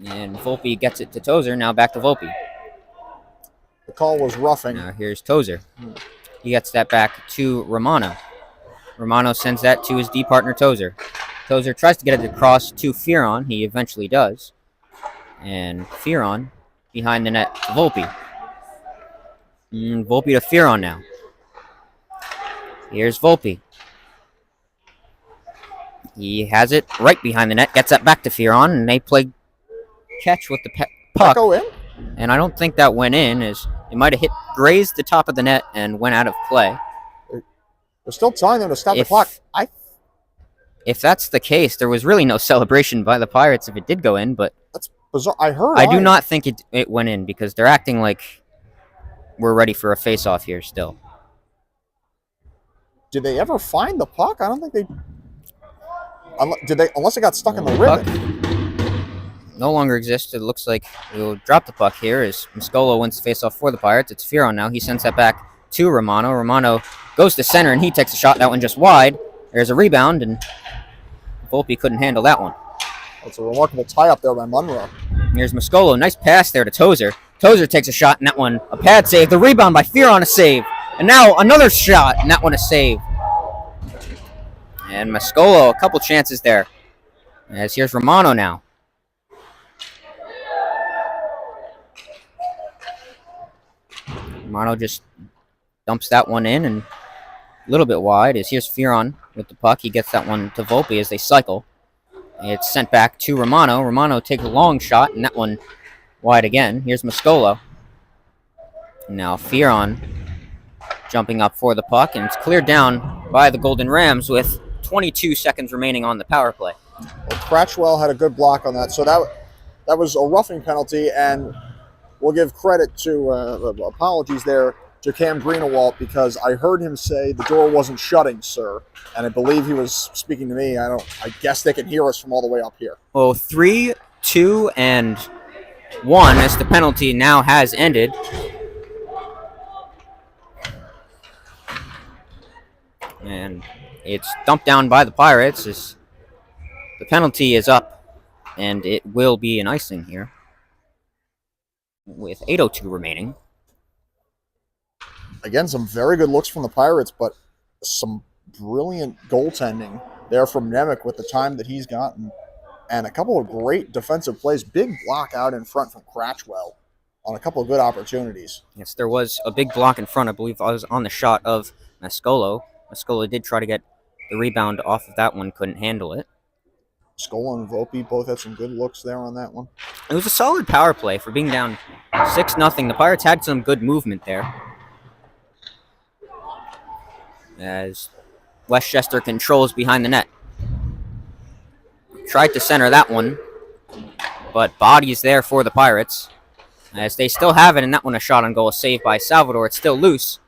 And Volpe gets it to Tozer. Now back to Volpe. The call was roughing. Now here's Tozer. He gets that back to Romano. Romano sends that to his D partner Tozer. Tozer tries to get it across to Fearon. He eventually does. And Fearon behind the net to Volpe. Volpe to Fearon now. Here's Volpe. He has it right behind the net. Gets that back to Fearon, and they play catch with the puck. Go in? And I don't think that went in, as it might have grazed the top of the net and went out of play. They're still telling them to stop the clock. If that's the case, there was really no celebration by the Pirates if it did go in, but that's bizarre. I do not think it went in, because they're acting like we're ready for a face-off here still. Did they ever find the puck? I don't think they... Did they? Unless it got stuck in the ribbon. No longer exists. It looks like we'll drop the puck here as Muscolo wins the face-off for the Pirates. It's Fearon now. He sends that back to Romano. Romano goes to center, and he takes a shot. That one just wide. There's a rebound, and Volpe couldn't handle that one. That's a remarkable tie-up there by Monroe. Here's Mascolo. Nice pass there to Tozer. Tozer takes a shot, and that one a pad save. The rebound by Fearon, a save. And now another shot, and that one a save. And Mascolo, a couple chances there. As here's Romano now. Romano just dumps that one in, and a little bit wide. As here's Fearon with the puck. He gets that one to Volpe as they cycle. It's sent back to Romano. Romano takes a long shot, and that one wide again. Here's Mascolo. Now Fearon jumping up for the puck, and it's cleared down by the Golden Rams with 22 seconds remaining on the power play. Well, Cratchwell had a good block on that, so that was a roughing penalty, and we'll give credit to apologies there to Cam Greenewalt, because I heard him say the door wasn't shutting, sir, and I believe he was speaking to me. I guess they can hear us from all the way up here. Well, 3, 2, and 1 as the penalty now has ended. And it's dumped down by the Pirates as the penalty is up, and it will be an icing here with 8:02 remaining. Again, some very good looks from the Pirates, but some brilliant goaltending there from Nemec with the time that he's gotten, and a couple of great defensive plays. Big block out in front from Cratchwell on a couple of good opportunities. Yes, there was a big block in front. I believe I was on the shot of Mascolo. Mascolo did try to get the rebound off of that one, couldn't handle it. Scola and Volpe both had some good looks there on that one. It was a solid power play for being down 6-0. The Pirates had some good movement there, as Westchester controls behind the net. Tried to center that one, but bodies there for the Pirates, as they still have it, and that one a shot on goal, a save by Salvador. It's still loose.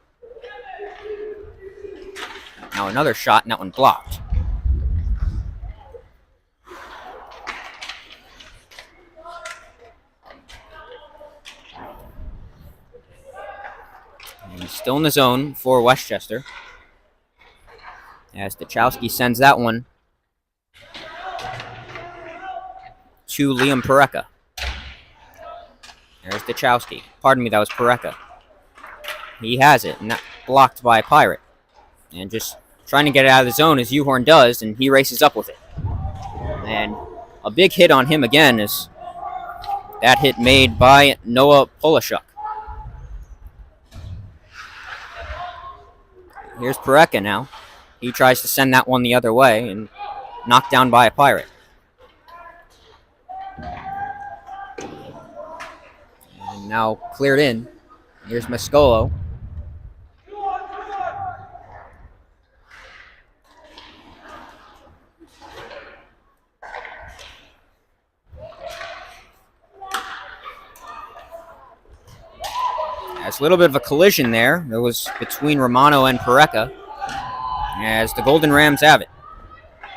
Now another shot, and that one blocked. And still in the zone for Westchester, as Dachowski sends that one to Liam Pareca. There's Dachowski. Pardon me, that was Pareca. He has it, and that blocked by Pirate. And just trying to get it out of the zone as Uhorn does, and he races up with it. And a big hit on him again is that hit made by Noah Polishuk. Here's Pareca now. He tries to send that one the other way and knocked down by a Pirate. And now cleared in. Here's Mascolo. There's a little bit of a collision there. It was between Romano and Pareca, as the Golden Rams have it.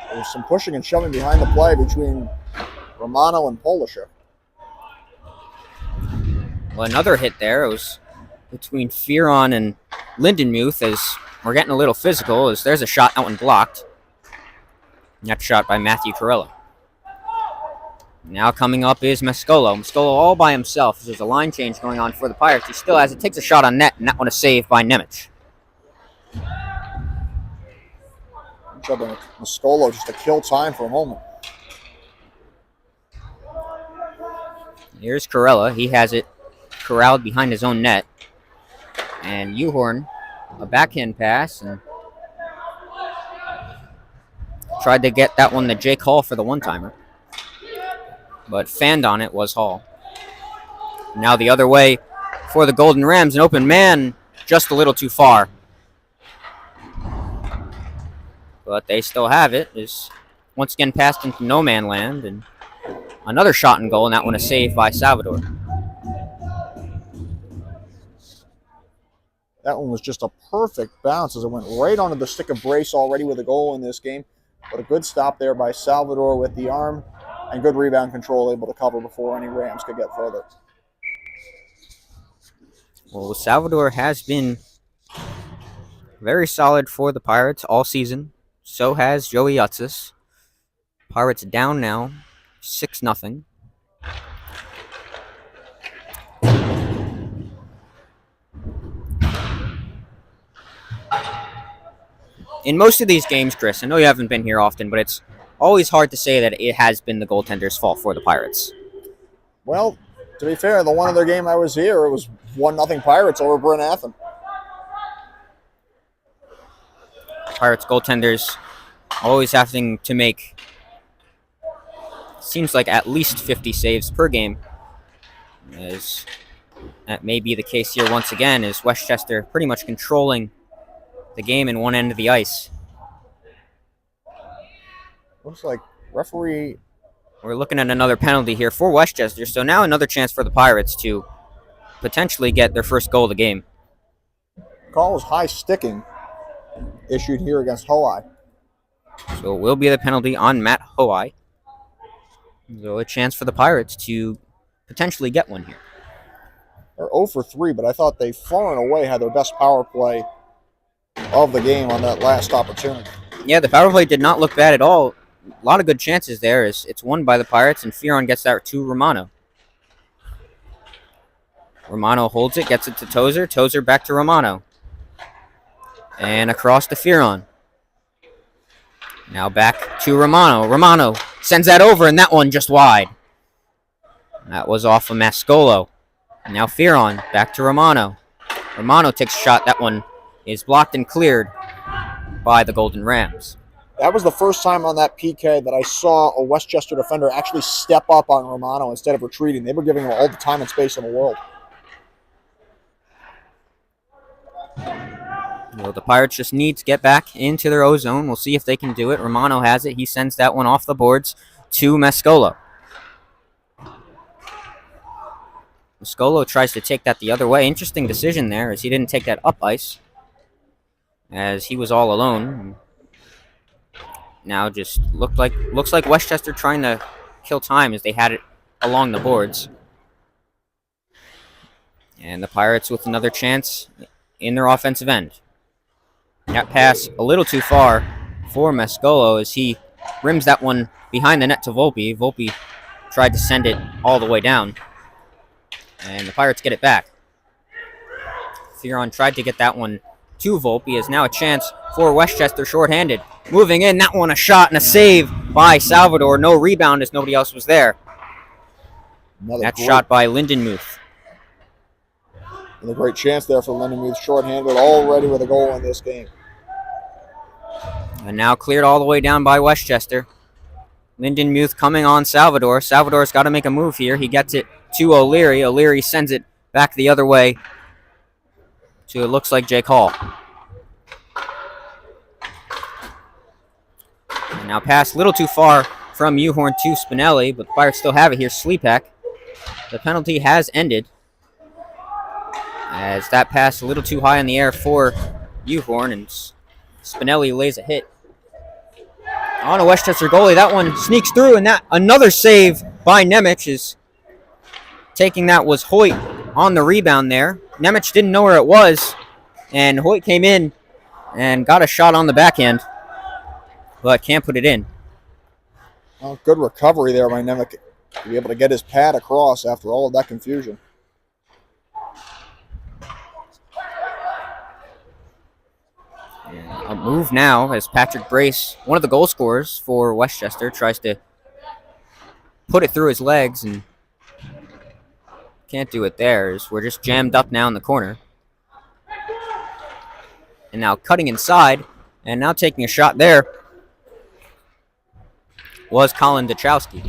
There was some pushing and shoving behind the play between Romano and Polishuk. Well, another hit there. It was between Fearon and Lindenmuth, as we're getting a little physical, as there's a shot, that one blocked. That shot by Matthew Carella. Now coming up is Mascolo. Mascolo all by himself. There's a line change going on for the Pirates. He still has it. Takes a shot on net, and that one a save by Nemec. Mascolo just to kill time for a moment. Here's Carella. He has it corralled behind his own net. And Uhorn, a backhand pass, and tried to get that one to Jake Hall for the one-timer. But fanned on it was Hall. Now the other way for the Golden Rams. An open man just a little too far. But they still have it. Is once again passed into no man land. And another shot and goal, and that one a save by Salvador. That one was just a perfect bounce as it went right onto the stick of Brace, already with a goal in this game. But a good stop there by Salvador with the arm. And good rebound control, able to cover before any Rams could get further. Well, Salvador has been very solid for the Pirates all season. So has Joey Utsis. Pirates down now, 6-0. In most of these games, Chris, I know you haven't been here often, but it's always hard to say that it has been the goaltender's fault for the Pirates. Well, to be fair, the one other game I was here, it was 1-0 Pirates over Bryn Athyn. Pirates goaltenders always having to make, seems like, at least 50 saves per game. As that may be the case here once again, as Westchester pretty much controlling the game in one end of the ice. Looks like referee... We're looking at another penalty here for Westchester, so now another chance for the Pirates to potentially get their first goal of the game. Call is high sticking issued here against Hoai. So it will be the penalty on Matt Hoai. So a chance for the Pirates to potentially get one here. They're 0 for 3, but I thought they far and away had their best power play of the game on that last opportunity. Yeah, the power play did not look bad at all. A lot of good chances there as it's won by the Pirates, and Fearon gets that to Romano. Romano holds it, gets it to Tozer. Tozer back to Romano. And across to Fearon. Now back to Romano. Romano sends that over, and that one just wide. That was off of Mascolo. And now Fearon back to Romano. Romano takes a shot. That one is blocked and cleared by the Golden Rams. That was the first time on that PK that I saw a Westchester defender actually step up on Romano instead of retreating. They were giving him all the time and space in the world. Well, the Pirates just need to get back into their O-zone. We'll see if they can do it. Romano has it. He sends that one off the boards to Mascolo. Mascolo tries to take that the other way. Interesting decision there as he didn't take that up ice as he was all alone. Now just looks like Westchester trying to kill time as they had it along the boards. And the Pirates with another chance in their offensive end. That pass a little too far for Mascolo as he rims that one behind the net to Volpe. Volpe tried to send it all the way down. And the Pirates get it back. Fearon tried to get that one to Volpe. Is now a chance for Westchester shorthanded. Moving in, that one a shot and a save by Salvador. No rebound as nobody else was there. That's shot by Lindenmuth. And a great chance there for Lindenmuth, shorthanded, already with a goal in this game. And now cleared all the way down by Westchester. Lindenmuth coming on Salvador. Salvador's got to make a move here. He gets it to O'Leary. O'Leary sends it back the other way to, it looks like, Jake Hall. And now pass a little too far from Uhorn to Spinelli, but the Pirates still have it here. Sleepek. The penalty has ended as that pass a little too high in the air for Uhorn, and Spinelli lays a hit on a Westchester goalie. That one sneaks through, and that another save by Nemec is taking that was Hoyt on the rebound there. Nemec didn't know where it was, and Hoyt came in and got a shot on the backhand, but can't put it in. Well, good recovery there by Nemec to be able to get his pad across after all of that confusion. A move now as Patrick Brace, one of the goal scorers for Westchester, tries to put it through his legs and can't do it there as we're just jammed up now in the corner. And now cutting inside and now taking a shot there was Colin Dachowski.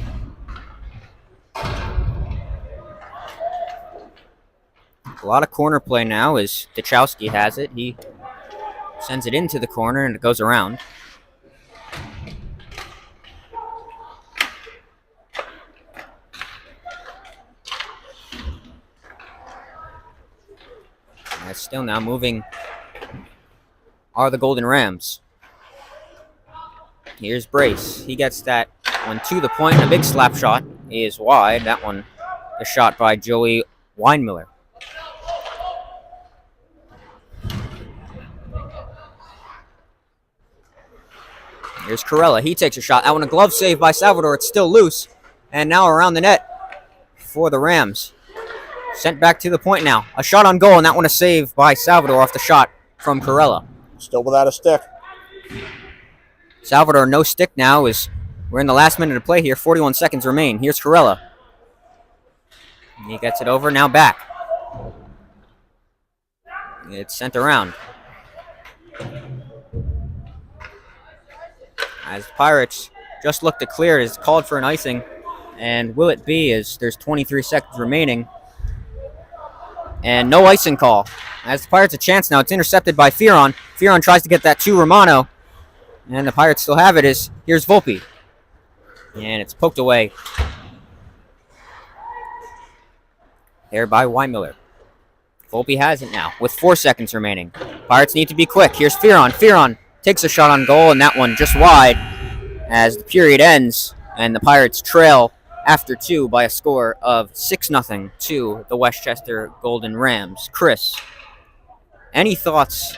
A lot of corner play now as Dachowski has it. He sends it into the corner and it goes around. And still now moving are the Golden Rams. Here's Brace. He gets that one to the point, and a big slap shot is wide. That one is shot by Joey Weinmiller. Here's Corella. He takes a shot. That one a glove save by Salvador. It's still loose. And now around the net for the Rams. Sent back to the point now. A shot on goal, and that one a save by Salvador off the shot from Corella. Still without a stick. Salvador, no stick now, as we're in the last minute of play here. 41 seconds remain. Here's Corella. He gets it over, now back. It's sent around. As the Pirates just look to clear, it is called for an icing. And will it be, as there's 23 seconds remaining. And no icing call. As the Pirates a chance now, it's intercepted by Fearon. Fearon tries to get that to Romano. And the Pirates still have it, as here's Volpe. And it's poked away. There by Weimiller. Volpe has it now, with 4 seconds remaining. Pirates need to be quick. Here's Fearon. Fearon takes a shot on goal, and that one just wide as the period ends, and the Pirates trail after 2 by a score of 6-0 to the Westchester Golden Rams. Chris, any thoughts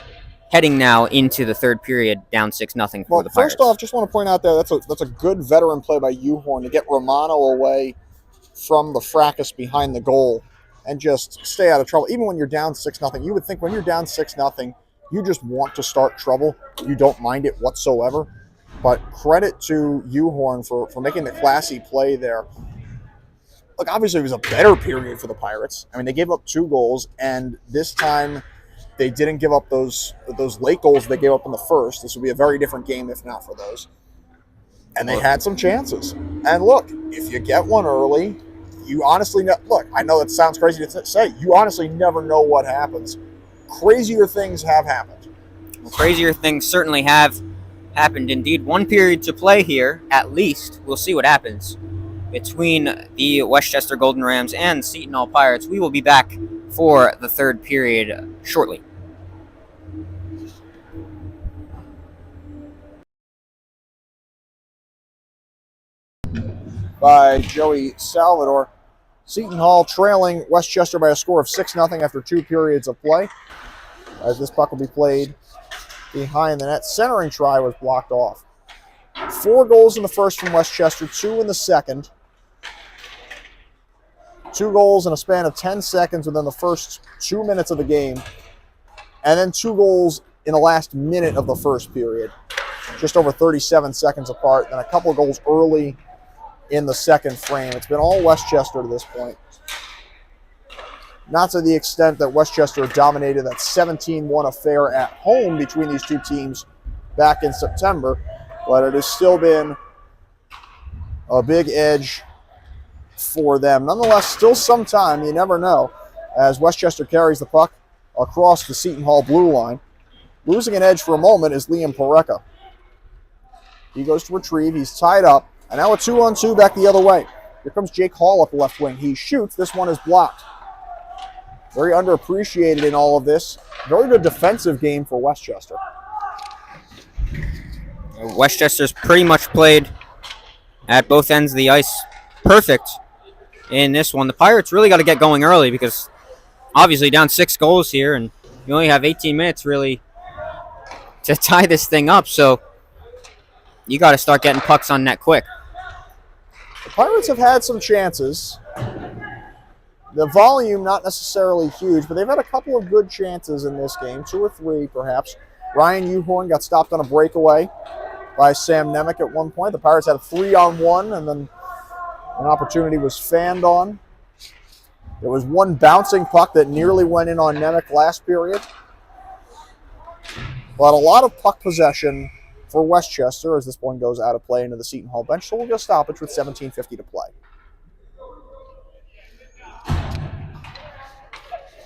heading now into the third period, down 6-0 for the Pirates? First off, just want to point out there that's a good veteran play by Uhorn to get Romano away from the fracas behind the goal and just stay out of trouble. Even when you're down 6-0, you would think when you're down 6-0, you just want to start trouble. You don't mind it whatsoever. But credit to Uhorn for making the classy play there. Look, obviously it was a better period for the Pirates. I mean, they gave up 2 goals, and this time they didn't give up those late goals they gave up in the first. This would be a very different game if not for those. And they had some chances. And look, if you get one early, you honestly look, I know it sounds crazy to say, you honestly never know what happens. Crazier things have happened. Well, crazier things certainly have happened indeed. 1 period to play here, at least. We'll see what happens between the Westchester Golden Rams and Seton Hall Pirates. We will be back for the third period shortly. By Joey Salvador. Seton Hall trailing Westchester by a score of 6-0 after 2 periods of play. As this puck will be played behind the net. Centering try was blocked off. 4 goals in the first from Westchester, 2 in the second. 2 goals in a span of 10 seconds within the first 2 minutes of the game. And then 2 goals in the last minute of the first period. Just over 37 seconds apart. And a couple of goals early in the second frame. It's been all Westchester to this point. Not to the extent that Westchester dominated that 17-1 affair at home between these two teams back in September, but it has still been a big edge for them. Nonetheless, still some time, you never know, as Westchester carries the puck across the Seton Hall blue line. Losing an edge for a moment is Liam Poreka. He goes to retrieve, he's tied up, and now a 2-on-2 back the other way. Here comes Jake Hall up the left wing. He shoots, this one is blocked. Very underappreciated in all of this. Very good defensive game for Westchester. Westchester's pretty much played at both ends of the ice perfect in this one. The Pirates really got to get going early because obviously down 6 goals here, and you only have 18 minutes really to tie this thing up, so you got to start getting pucks on net quick. The Pirates have had some chances. The volume not necessarily huge, but they've had a couple of good chances in this game, 2 or 3 perhaps. Ryan Uhorn got stopped on a breakaway by Sam Nemec at one point. The Pirates had a 3-on-1, and then an opportunity was fanned on. There was one bouncing puck that nearly went in on Nemec last period. But a lot of puck possession for Westchester as this one goes out of play into the Seton Hall bench. So we'll get a stoppage with 17:50 to play.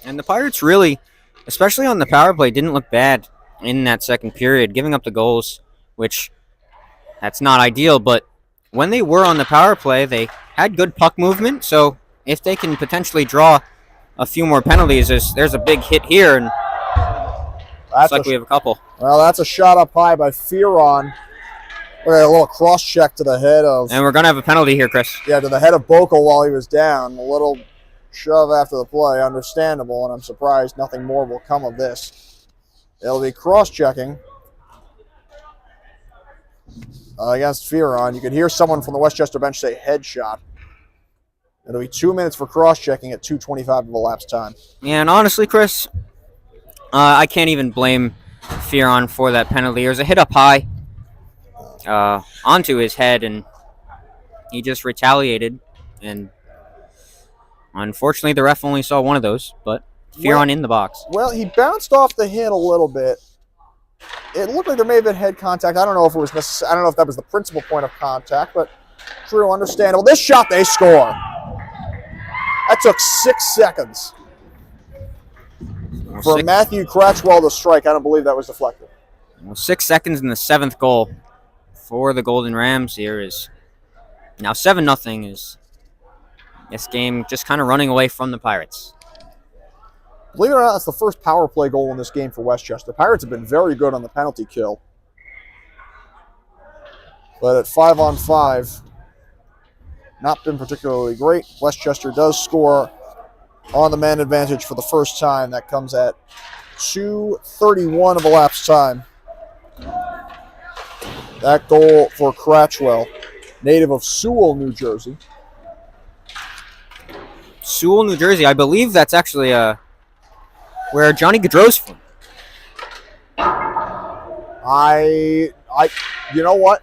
And the Pirates really, especially on the power play, didn't look bad in that second period, giving up the goals, which that's not ideal. But when they were on the power play, they had good puck movement. So if they can potentially draw a few more penalties, there's a big hit here, and looks like we have a couple. Well, that's a shot up high by Fearon. Look at a little cross check to the head of. And we're going to have a penalty here, Chris. Yeah, to the head of Bokel while he was down. A little shove after the play, understandable, and I'm surprised nothing more will come of this. It'll be cross-checking. against Fearon. You could hear someone from the Westchester bench say headshot. It'll be 2 minutes for cross-checking at 2:25 of elapsed time. Yeah, and honestly, Chris, I can't even blame Fearon for that penalty. It was a hit up high onto his head, and he just retaliated. And unfortunately, the ref only saw one of those, but Fearon in the box. Well, he bounced off the hit a little bit. It looked like there may have been head contact. I don't know if it was necessary. I don't know if that was the principal point of contact, but true, understandable. This shot, they score. That took 6 seconds for Matthew Cratchwell to strike. I don't believe that was deflected. Well, 6 seconds in the 7th goal for the Golden Rams here is now 7-0. Is this game just kind of running away from the Pirates? Believe it or not, that's the first power play goal in this game for Westchester. Pirates have been very good on the penalty kill. But at 5-on-5, not been particularly great. Westchester does score on the man advantage for the first time. That comes at 2:31 of elapsed time. That goal for Cratchwell, native of Sewell, New Jersey. Sewell, New Jersey. I believe that's actually where Johnny Gaudreau's from. You know what?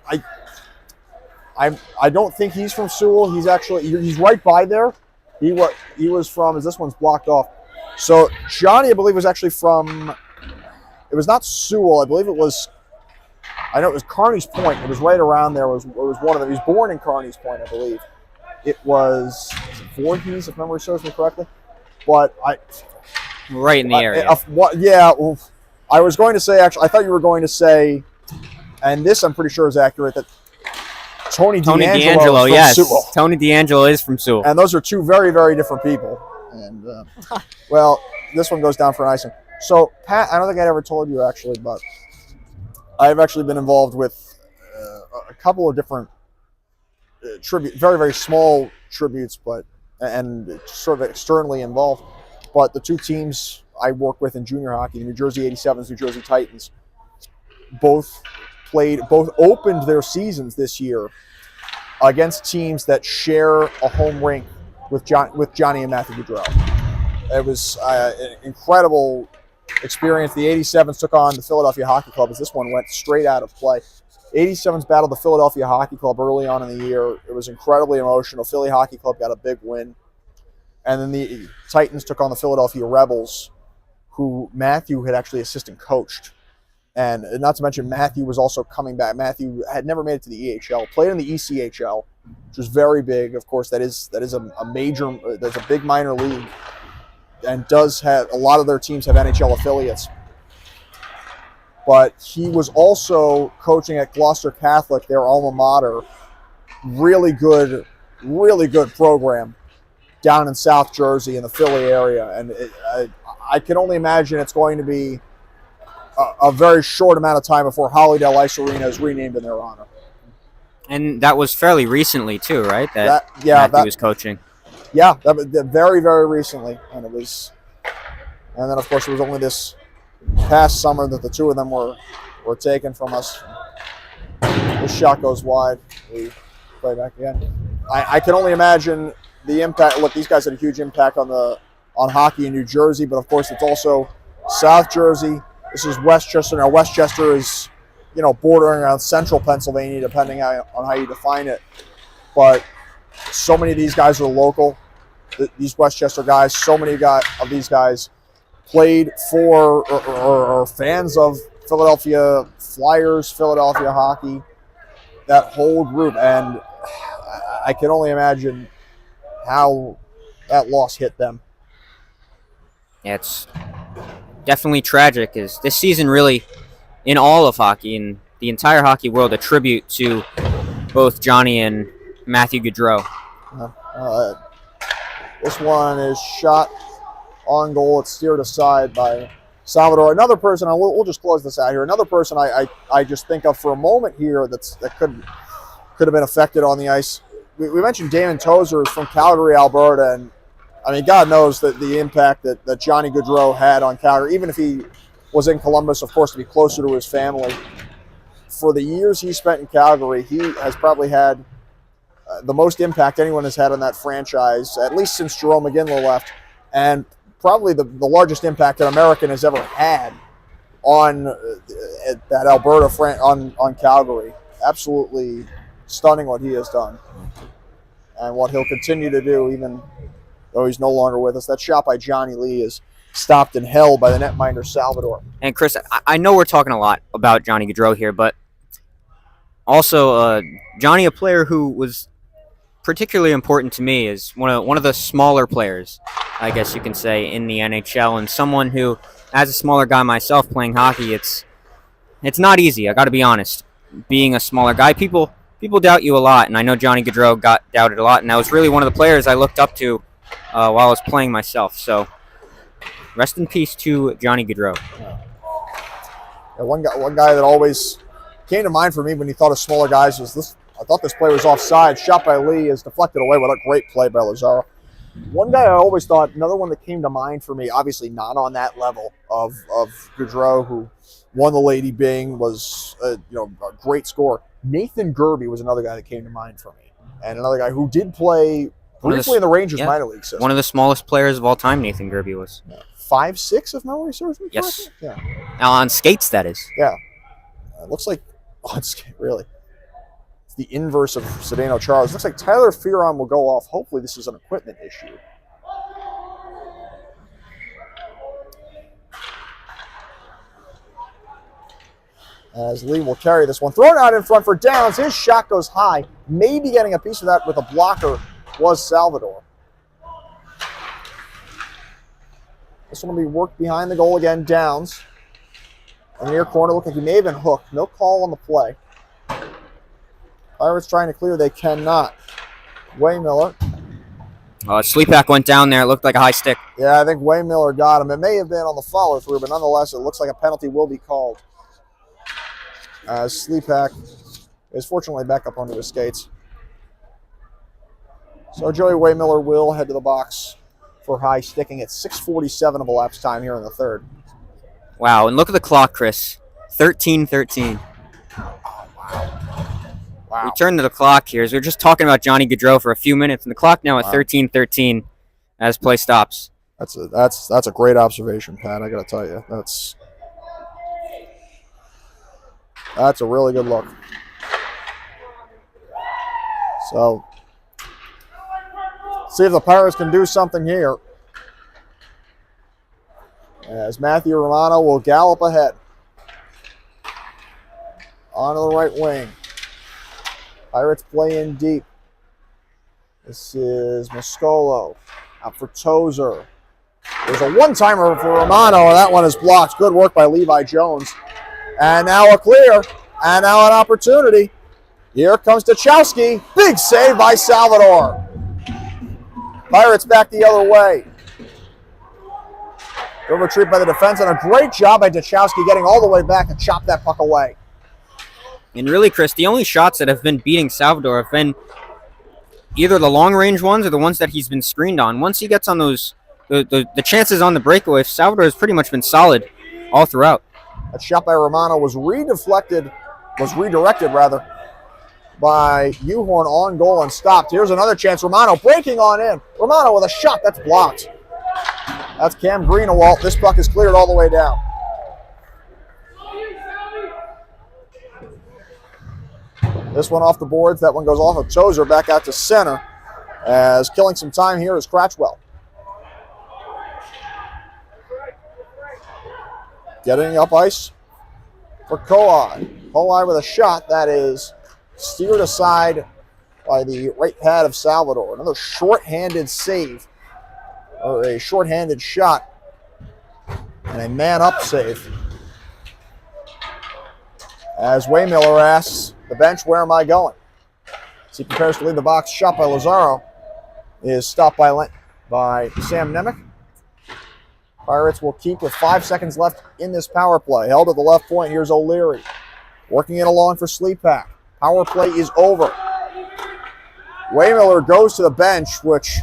I don't think he's from Sewell. He's right by there. He was from, as this one's blocked off. So Johnny, I believe, was actually from, it was not Sewell. I believe it was, I know it was Kearney's Point. It was right around there. It was one of them. He was born in Kearney's Point, I believe. It was Voorhees, if memory serves me correctly. But right in the area. I was going to say, actually, I thought you were going to say, and this I'm pretty sure is accurate, that Tony D'Angelo, yes. Sewell. Tony D'Angelo is from Sewell. And those are two very, very different people. And, well, this one goes down for an icing. So, Pat, I don't think I ever told you, actually, but I've actually been involved with a couple of different very, very small tributes, and sort of externally involved. But the two teams I work with in junior hockey, the New Jersey 87s, New Jersey Titans, both opened their seasons this year against teams that share a home rink with Johnny and Matthew Gaudreau. It was an incredible experience. The 87s took on the Philadelphia Hockey Club as this one went straight out of play. 87s battled the Philadelphia Hockey Club early on in the year. It was incredibly emotional. Philly Hockey Club got a big win. And then the Titans took on the Philadelphia Rebels, who Matthew had actually assistant coached. And not to mention, Matthew was also coming back. Matthew had never made it to the EHL, played in the ECHL, which was very big. Of course, that is a major, there's a big minor league, and does have, a lot of their teams have NHL affiliates. But he was also coaching at Gloucester Catholic, their alma mater. Really good program down in South Jersey in the Philly area. And I can only imagine it's going to be a very short amount of time before Hollydale Ice Arena is renamed in their honor. And that was fairly recently too, right? That Matthew was coaching. Yeah, that very, very recently. And then of course it was only this past summer that the two of them were taken from us. This shot goes wide. We play back again. I can only imagine the impact. Look, these guys had a huge impact on hockey in New Jersey, but of course it's also South Jersey. This is Westchester. Now Westchester is, bordering around central Pennsylvania, depending on how you define it. But so many of these guys are local. These Westchester guys, so many of these guys played for or are fans of Philadelphia Flyers, Philadelphia hockey, that whole group. And I can only imagine how that loss hit them. Yeah, it's definitely tragic. Is this season really, in all of hockey, in the entire hockey world, a tribute to both Johnny and Matthew Gaudreau? This one is shot on goal. It's steered aside by Salvador. Another person, we'll just close this out here. Another person I just think of for a moment here that could have been affected on the ice. We mentioned Damon Tozer is from Calgary, Alberta, and I mean, God knows that the impact that Johnny Gaudreau had on Calgary, even if he was in Columbus, of course, to be closer to his family. for the years he spent in Calgary, he has probably had the most impact anyone has had on that franchise, at least since Jerome McGinley left, and probably the largest impact an American has ever had on that Alberta on Calgary. Absolutely stunning what he has done and what he'll continue to do even though he's no longer with us. That shot by Johnny Lee is stopped and held by the netminder Salvador. And Chris, I know we're talking a lot about Johnny Gaudreau here, but also Johnny, a player who was particularly important to me, is one of the smaller players, I guess you can say, in the NHL, and someone who, as a smaller guy myself playing hockey, it's not easy. I got to be honest. Being a smaller guy, people doubt you a lot, and I know Johnny Gaudreau got doubted a lot, and that was really one of the players I looked up to while I was playing myself. So, rest in peace to Johnny Gaudreau. Yeah, one guy that always came to mind for me when he thought of smaller guys was this. I thought this play was offside. Shot by Lee is deflected away. What a great play by Lazaro. One guy I always thought, another one that came to mind for me, obviously not on that level of Gaudreau, who won the Lady Byng, was a great scorer. Nathan Gerby was another guy that came to mind for me, and another guy who did play briefly in the Rangers minor league system. One of the smallest players of all time, Nathan Gerby was. 5'6", if memory serves me correctly. Yes. Yeah. Now on skates, that is. Yeah. It looks like on skate, really. The inverse of Sedano Charles. Looks like Tyler Fearon will go off. Hopefully this is an equipment issue. As Lee will carry this one. Thrown out in front for Downs. His shot goes high. Maybe getting a piece of that with a blocker was Salvador. This one will be worked behind the goal again. Downs. In the near corner, looking like he may have been hooked. No call on the play. Pirates trying to clear. They cannot. Waymiller. Sleepak went down there. It looked like a high stick. Yeah, I think Waymiller got him. It may have been on the follow-through, but nonetheless, it looks like a penalty will be called. As Sleepak is fortunately back up onto his skates. So Joey Waymiller will head to the box for high sticking at 6:47 of elapsed time here in the third. Wow, and look at the clock, Chris. 13-13. Wow. We turn to the clock here. We were just talking about Johnny Gaudreau for a few minutes, and the clock now at 13-13 as play stops. That's a great observation, Pat. I got to tell you, that's a really good look. So, see if the Pirates can do something here. As Matthew Romano will gallop ahead onto the right wing. Pirates play in deep. This is Moscolo out for Tozer. There's a one-timer for Romano, and that one is blocked. Good work by Levi Jones. And now a clear, and now an opportunity. Here comes Dachowski. Big save by Salvador. Pirates back the other way. Good retreat by the defense, and a great job by Dachowski getting all the way back and chop that puck away. And really, Chris, the only shots that have been beating Salvador have been either the long-range ones or the ones that he's been screened on. Once he gets on those, the chances on the breakaway, Salvador has pretty much been solid all throughout. That shot by Romano was redirected by Uhorn on goal and stopped. Here's another chance. Romano breaking on in. Romano with a shot that's blocked. That's Cam Greenawalt. This puck is cleared all the way down. This one off the boards. That one goes off of Tozer back out to center. As killing some time here is Cratchwell. Getting up ice for Kohai. Kohai with a shot that is steered aside by the right pad of Salvador. Another short-handed save, or a short-handed shot, and a man-up save. As Waymiller asks the bench, where am I going? As he prepares to leave the box, shot by Lazaro is stopped by Sam Nemec. Pirates will keep with 5 seconds left in this power play. Held at the left point. Here's O'Leary. Working it along for Sleepak. Power play is over. Waymiller goes to the bench, which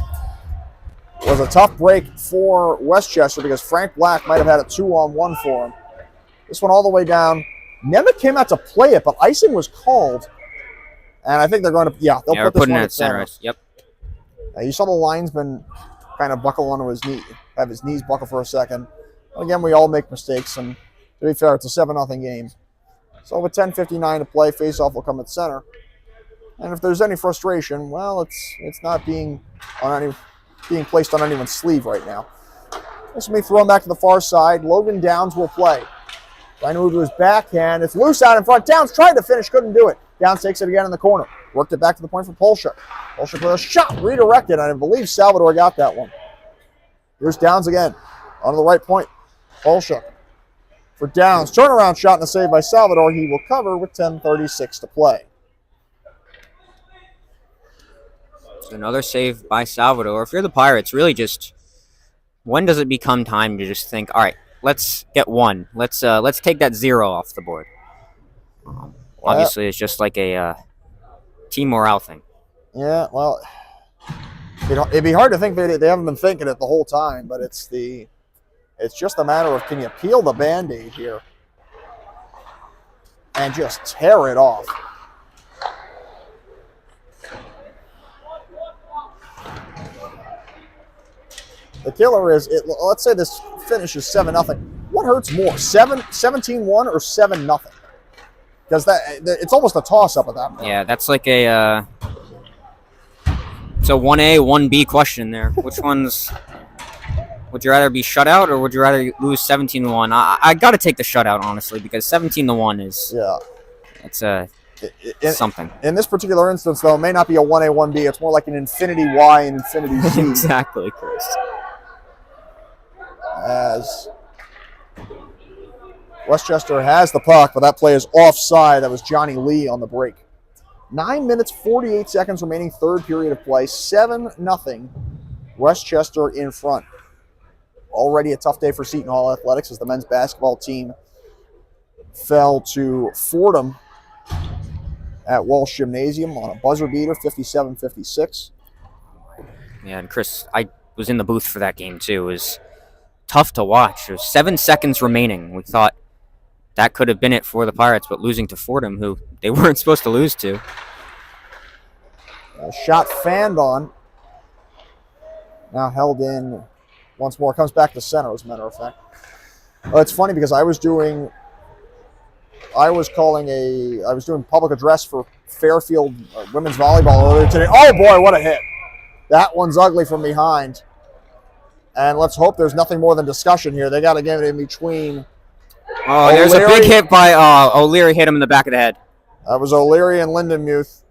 was a tough break for Westchester because Frank Black might have had a 2-on-1 for him. This one all the way down Nemeth came out to play it, but icing was called. And I think they're going to, they'll put this putting one it at at center. Yep. You saw the linesman kind of buckle onto his knee, have his knees buckle for a second. Again, we all make mistakes, and to be fair, it's a 7-0 game. So with 10:59 to play, face-off will come at center. And if there's any frustration, well, it's not being placed on anyone's sleeve right now. This will be thrown back to the far side. Logan Downs will play. Trying to move to his backhand. It's loose out in front. Downs tried to finish, couldn't do it. Downs takes it again in the corner. Worked it back to the point for Polshuk. Polshuk with a shot redirected, and I believe Salvador got that one. Here's Downs again. On the right point. Polshuk for Downs. Turnaround shot and a save by Salvador. He will cover with 10:36 to play. So another save by Salvador. If you're the Pirates, really just when does it become time to just think, all right, let's get one. Let's take that 0 off the board. Obviously, it's just like a team morale thing. Yeah, well, it'd be hard to think they haven't been thinking it the whole time, but it's just a matter of, can you peel the Band-Aid here and just tear it off? The killer is, let's say this finishes 7-0. What hurts more, 17-1 or 7-0? Because it's almost a toss-up at that point. Yeah, that's like it's a 1A, 1B question there. Which one's, would you rather be shut out or would you rather lose 17-1? I got to take the shutout, honestly, because 17-1 is, it's something. In this particular instance, though, it may not be a 1A, 1B. It's more like an infinity Y and infinity Z. Exactly, Chris. As Westchester has the puck, but that play is offside. That was Johnny Lee on the break. 9 minutes, 48 seconds remaining, third period of play. 7-0. Westchester in front. Already a tough day for Seton Hall Athletics as the men's basketball team fell to Fordham at Walsh Gymnasium on a buzzer beater, 57-56. Yeah, and Chris, I was in the booth for that game too. It was tough to watch. There's 7 seconds remaining. We thought that could have been it for the Pirates, but losing to Fordham, who they weren't supposed to lose to. A shot fanned on. Now held in once more. Comes back to center, as a matter of fact. Well, it's funny because I was doing public address for Fairfield women's volleyball earlier today. Oh boy, what a hit. That one's ugly from behind. And let's hope there's nothing more than discussion here. They got to get it in between. Oh, there's a big hit by O'Leary, hit him in the back of the head. That was O'Leary and Lindenmuth.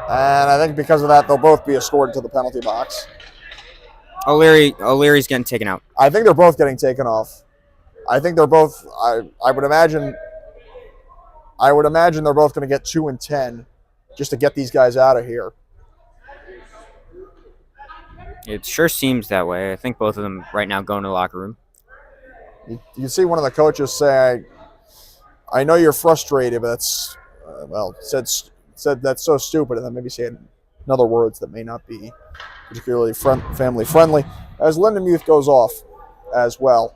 And I think because of that, they'll both be escorted to the penalty box. O'Leary's getting taken out. I think they're both getting taken off. I think they're both. I would imagine they're both going to get 2 and 10 just to get these guys out of here. It sure seems that way. I think both of them right now going to the locker room. You see one of the coaches say, I know you're frustrated, but that's, said that's so stupid, and then maybe say in other words that may not be particularly family friendly, as Lindenmuth goes off as well.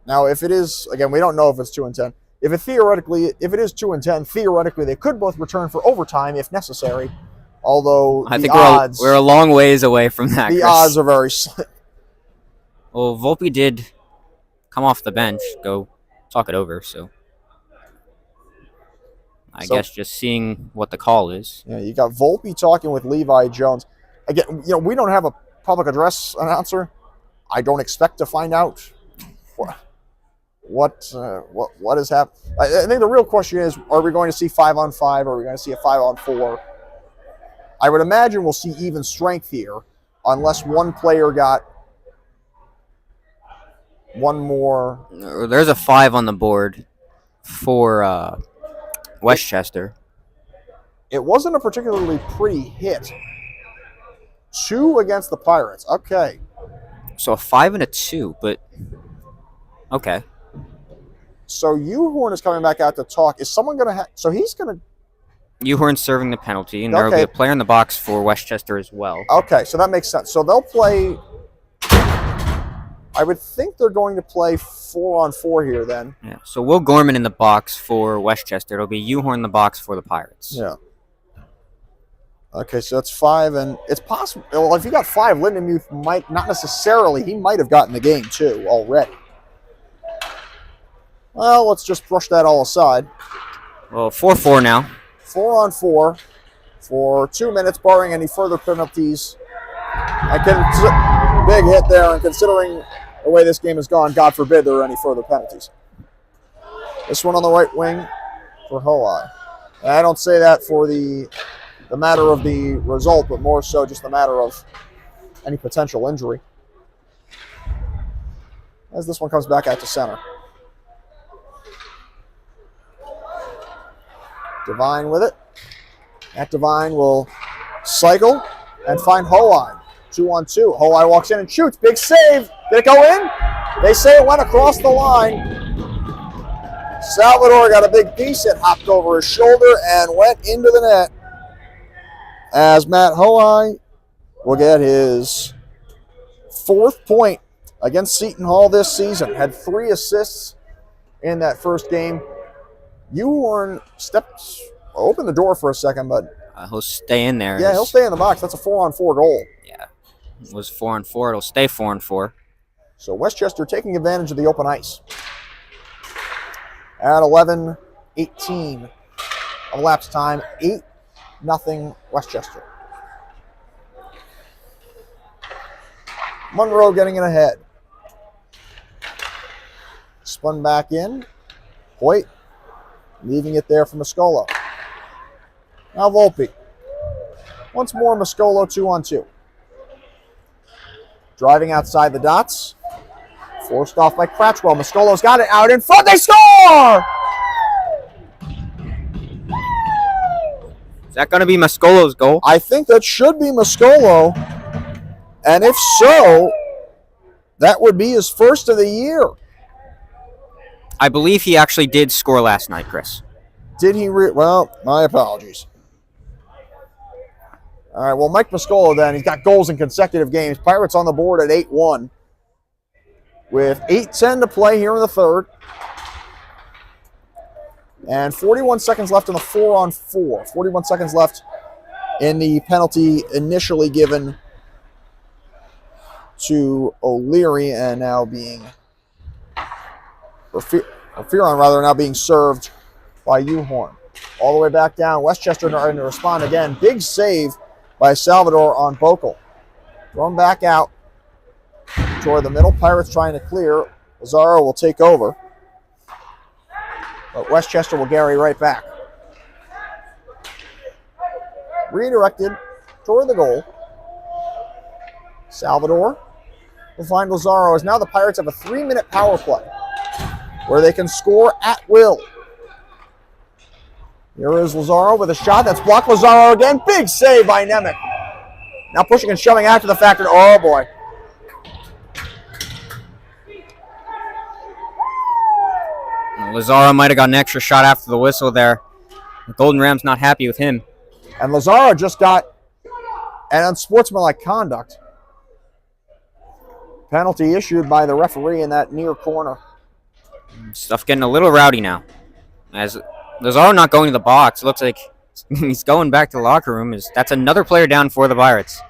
Now, if it is, again, we don't know if it's 2 and 10. If it is 2 and 10, theoretically they could both return for overtime if necessary. Although I think we're a long ways away from that. The odds are very slim. Well, Volpe did come off the bench, go talk it over. So I guess just seeing what the call is. Yeah, you got Volpe talking with Levi Jones. Again, we don't have a public address announcer. I don't expect to find out what has happened. I think the real question is, are we going to see 5-on-5 or are we going to see a 5-on-4? I would imagine we'll see even strength here unless one player got one more. There's a 5 on the board for Westchester. It wasn't a particularly pretty hit. 2 against the Pirates. Okay. So a 5 and a 2, but okay. So Uhorn is coming back out to talk. Is someone going to have... So he's going to... Uhorn's serving the penalty, and there will be a player in the box for Westchester as well. Okay, so that makes sense. So they'll play. I would think they're going to play 4-on-4 here then. Yeah. So Will Gorman in the box for Westchester. It'll be Uhorn in the box for the Pirates. Yeah. Okay, so that's 5, and it's possible. Well, if you got 5, Lindenmuth might not necessarily. He might have gotten the game too already. Well, let's just brush that all aside. Well, 4-4 now. 4-on-4 for 2 minutes, barring any further penalties. Big hit there, and considering the way this game has gone, God forbid there are any further penalties. This one on the right wing for Hoai. And I don't say that for the matter of the result, but more so just the matter of any potential injury. As this one comes back out to center. Devine with it. That Devine will cycle and find Hoai. 2-on-2. Hoai walks in and shoots. Big save. Did it go in? They say it went across the line. Salvador got a big piece. It hopped over his shoulder and went into the net. As Matt Hoai will get his 4th point against Seton Hall this season. Had 3 assists in that first game. Uhorn opened the door for a second, but he'll stay in there. Yeah, he'll stay in the box. That's a 4-on-4 goal. Yeah, it was 4-on-4. It'll stay 4-on-4. So Westchester taking advantage of the open ice. At 11:18 of elapsed time, 8-0 Westchester. Monroe getting it ahead. Spun back in. Hoyt leaving it there for Mascolo. Now Volpe. Once more, Mascolo 2-on-2. Driving outside the dots. Forced off by Cratchwell. Mascolo's got it out in front. They score! Is that going to be Mascolo's goal? I think that should be Mascolo. And if so, that would be his first of the year. I believe he actually did score last night, Chris. Did he? Well, my apologies. All right, well, Mike Mascolo then. He's got goals in consecutive games. Pirates on the board at 8-1. With 8:10 to play here in the third. And 41 seconds left in the 4-on-4. 41 seconds left in the penalty initially given to O'Leary and now being, or Fearon rather, now being served by Uhorn. All the way back down. Westchester trying to respond again. Big save by Salvador on Bokel. Thrown back out toward the middle. Pirates trying to clear. Lazaro will take over. But Westchester will carry right back. Redirected toward the goal. Salvador will find Lazaro, as now the Pirates have a 3-minute power play where they can score at will. Here is Lazaro with a shot that's blocked. Lazaro again. Big save by Nemec. Now pushing and shoving after the fact. Oh, boy. Lazaro might have got an extra shot after the whistle there. The Golden Rams not happy with him. And Lazaro just got an unsportsmanlike conduct penalty issued by the referee in that near corner. Stuff getting a little rowdy now. As Lazaro not going to the box, it looks like he's going back to the locker room. That's another player down for the Pirates.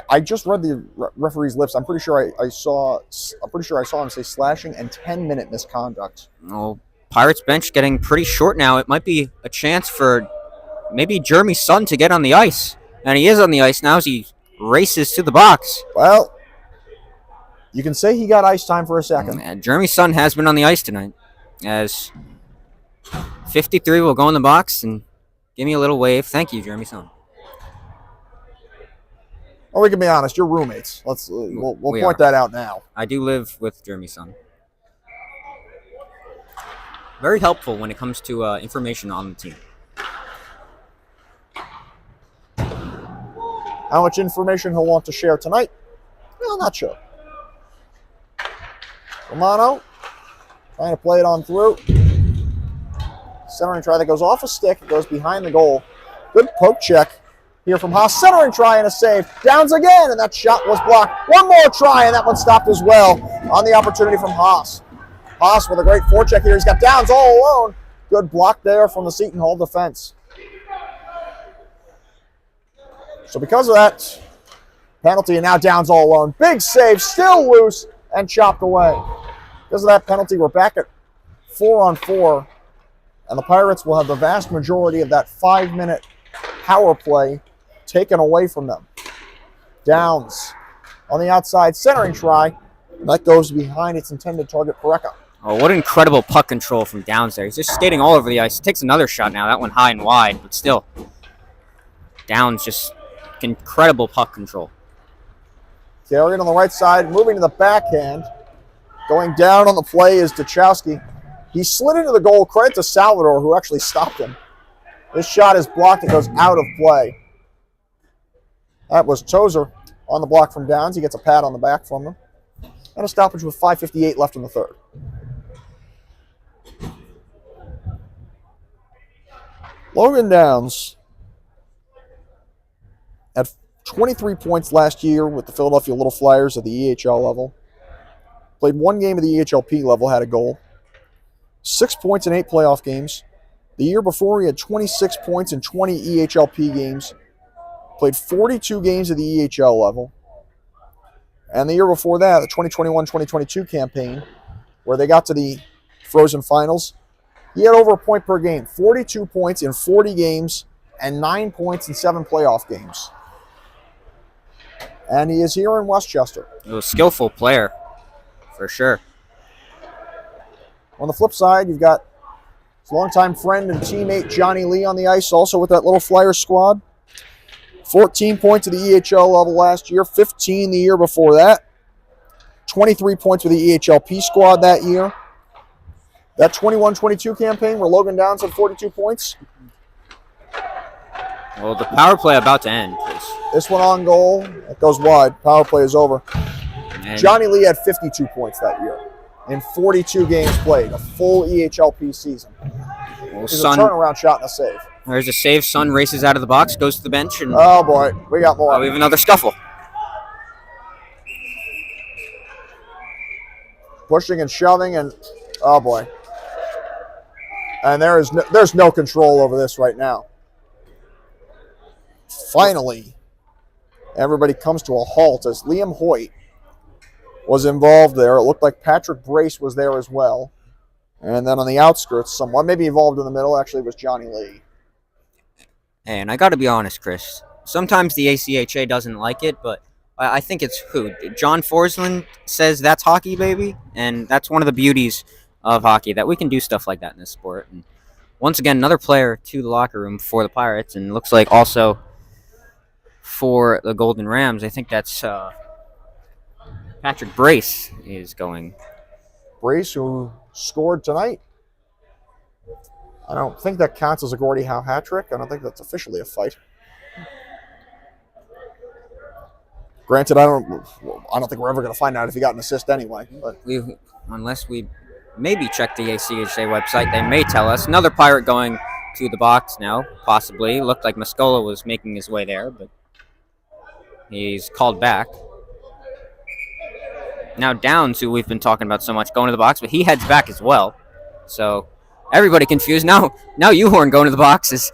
I just read the referee's lips. I'm pretty sure I saw him say slashing and 10-minute misconduct. Well, Pirates bench getting pretty short now. It might be a chance for maybe Jeremy's son to get on the ice. And he is on the ice now as he races to the box. Well, you can say he got ice time for a second. And Jeremy's son has been on the ice tonight. As 53 will go in the box and give me a little wave. Thank you, Jeremy's son. Well, we can be honest. You're roommates. We'll point that out now. I do live with Jeremy's son. Very helpful when it comes to information on the team. How much information he'll want to share tonight? Well, not sure. Romano trying to play it on through. Centering try that goes off a stick. It goes behind the goal. Good poke check here from Haas. Centering try and a save. Downs again, and that shot was blocked. One more try, and that one stopped as well on the opportunity from Haas. Haas with a great forecheck here. He's got Downs all alone. Good block there from the Seton Hall defense. So because of that penalty, and now Downs all alone. Big save, still loose, and chopped away. Because of that penalty, we're back at 4-on-4, and the Pirates will have the vast majority of that 5-minute power play taken away from them. Downs on the outside, centering try, and that goes behind its intended target, Pareca. Oh, what incredible puck control from Downs there. He's just skating all over the ice. He takes another shot now. That one high and wide, but still. Downs just incredible puck control. Carrion on the right side, moving to the backhand. Going down on the play is Duchowski. He slid into the goal. Credit to Salvador, who actually stopped him. This shot is blocked. It goes out of play. That was Tozer on the block from Downs. He gets a pat on the back from him. And a stoppage with 5:58 left in the third. Logan Downs had 23 points last year with the Philadelphia Little Flyers at the EHL level. Played one game at the EHLP level, had a goal. 6 points in 8 playoff games. The year before, he had 26 points in 20 EHLP games. Played 42 games at the EHL level. And the year before that, the 2021-2022 campaign, where they got to the Frozen Finals, he had over a point per game. 42 points in 40 games and 9 points in 7 playoff games. And he is here in Westchester. A skillful player, for sure. On the flip side, you've got his longtime friend and teammate Johnny Lee on the ice, also with that little Flyer squad. 14 points at the EHL level last year, 15 the year before that. 23 points with the EHLP squad that year. That 21-22 campaign where Logan Downs had 42 points. Well, the power play about to end. This one on goal, it goes wide. Power play is over. And Johnny Lee had 52 points that year in 42 games played, a full EHLP season. well, It's a Son, turnaround shot and a save. there's a save. Son races out of the box, goes to the bench, and Oh, boy. We got more. we have another scuffle. Pushing and shoving, and oh, boy. And there's no control over this right now. Finally, everybody comes to a halt as Liam Hoyt was involved there. It looked like Patrick Brace was there as well. And then on the outskirts, someone maybe involved in the middle actually was Johnny Lee. Hey, and I got to be honest, Chris. Sometimes the ACHA doesn't like it, but I think it's who? John Forsland says that's hockey, baby. And that's one of the beauties of hockey, that we can do stuff like that in this sport. And once again, another player to the locker room for the Pirates, and looks like also for the Golden Rams. I think that's Patrick Brace is going. Brace, who scored tonight. I don't think that counts as a Gordie Howe hat trick. I don't think that's officially a fight. Granted, I don't think we're ever going to find out if he got an assist anyway. But Unless we maybe check the ACHA website, they may tell us. Another Pirate going to the box now, possibly. Looked like Muscola was making his way there, but he's called back. Now Downs, who we've been talking about so much, going to the box, but he heads back as well. So everybody confused. Now Uhorn going to the box is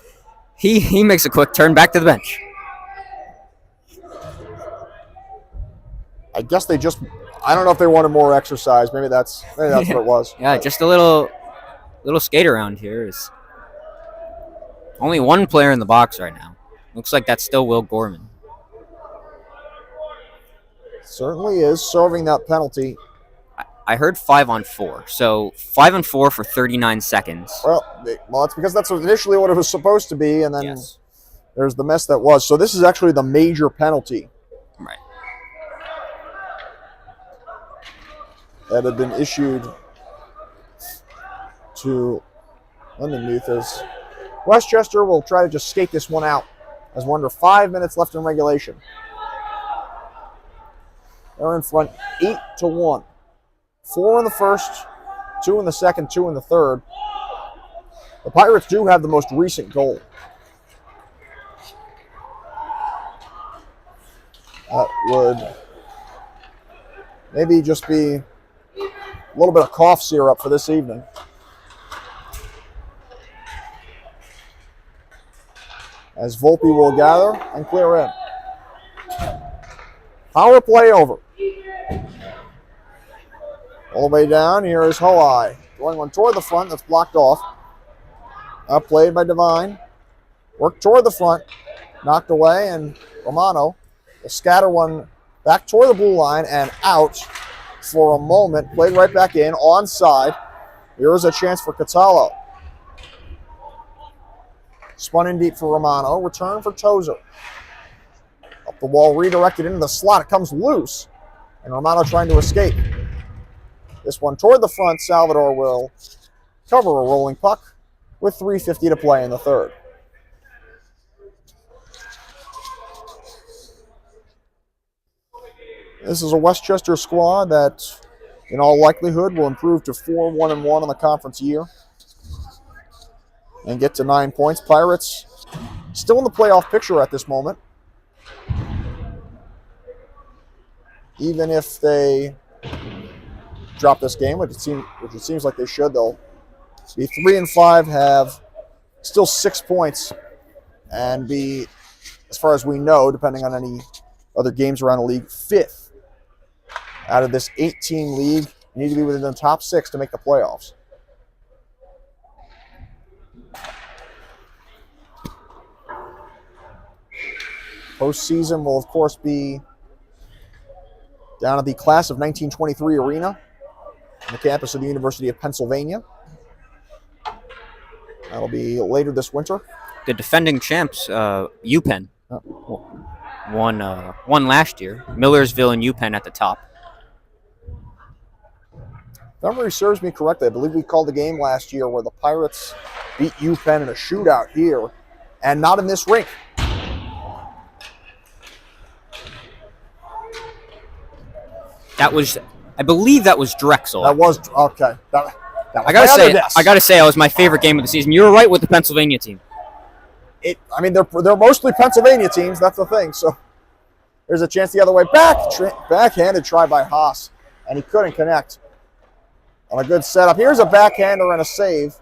he makes a quick turn back to the bench. I guess I don't know if they wanted more exercise. Maybe that's what it was. Yeah, just a little skate around here. Is only one player in the box right now. Looks like that's still Will Gorman. Certainly is serving that penalty. I heard 5-on-4, so 5-on-4 for 39 seconds. Well, it's because that's initially what it was supposed to be, and then Yes. there's the mess that was. So this is actually the major penalty Right. that had been issued to Lindenmuth, as Westchester will try to just skate this one out as we're under 5 minutes left in regulation. They're in front 8-1. 4 in the first, 2 in the second, 2 in the third. The Pirates do have the most recent goal. That would maybe just be a little bit of cough syrup for this evening. As Volpe will gather and clear in. Power play over. All the way down, here is Hoai. Going one toward the front, that's blocked off. Up played by Devine. Worked toward the front, knocked away, and Romano will scatter one back toward the blue line and out for a moment. Played right back in, onside. Here is a chance for Catallo. Spun in deep for Romano. Return for Tozer. Up the wall, redirected into the slot. It comes loose. And Romano trying to escape. This one toward the front. Salvador will cover a rolling puck with 3:50 to play in the third. This is a Westchester squad that, in all likelihood, will improve to 4-1-1 in the conference year and get to 9 points. Pirates still in the playoff picture at this moment. Even if they drop this game, which it seems like they should, they'll be 3-5, have still 6 points, and be, as far as we know, depending on any other games around the league, 5th out of this 8-team league. You need to be within the top 6 to make the playoffs. Postseason will, of course, be down at the Class of 1923 Arena on the campus of the University of Pennsylvania. That'll be later this winter. The defending champs, UPenn, won last year. Millersville and UPenn at the top. If memory serves me correctly, I believe we called the game last year where the Pirates beat UPenn in a shootout here, and not in this rink. I believe that was Drexel. That was okay. That was I gotta say, that was my favorite game of the season. You were right with the Pennsylvania team. They're mostly Pennsylvania teams. That's the thing. So there's a chance the other way. Backhanded try by Haas, and he couldn't connect on a good setup. Here's a backhander and a save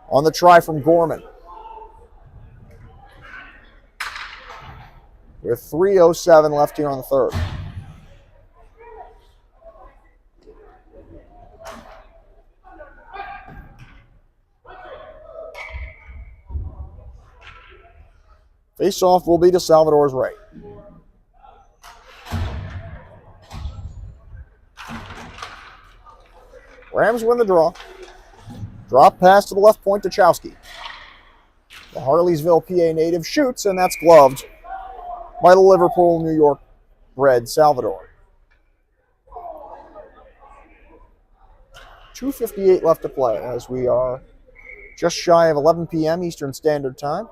on the try from Gorman. With 3:07 left here on the third. Face-off will be to Salvador's right. Rams win the draw. Drop pass to the left point to Chowski. The Harleysville, PA native shoots, and that's gloved by the Liverpool, New York bred Salvador. 2:58 left to play as we are just shy of 11 p.m. Eastern Standard Time.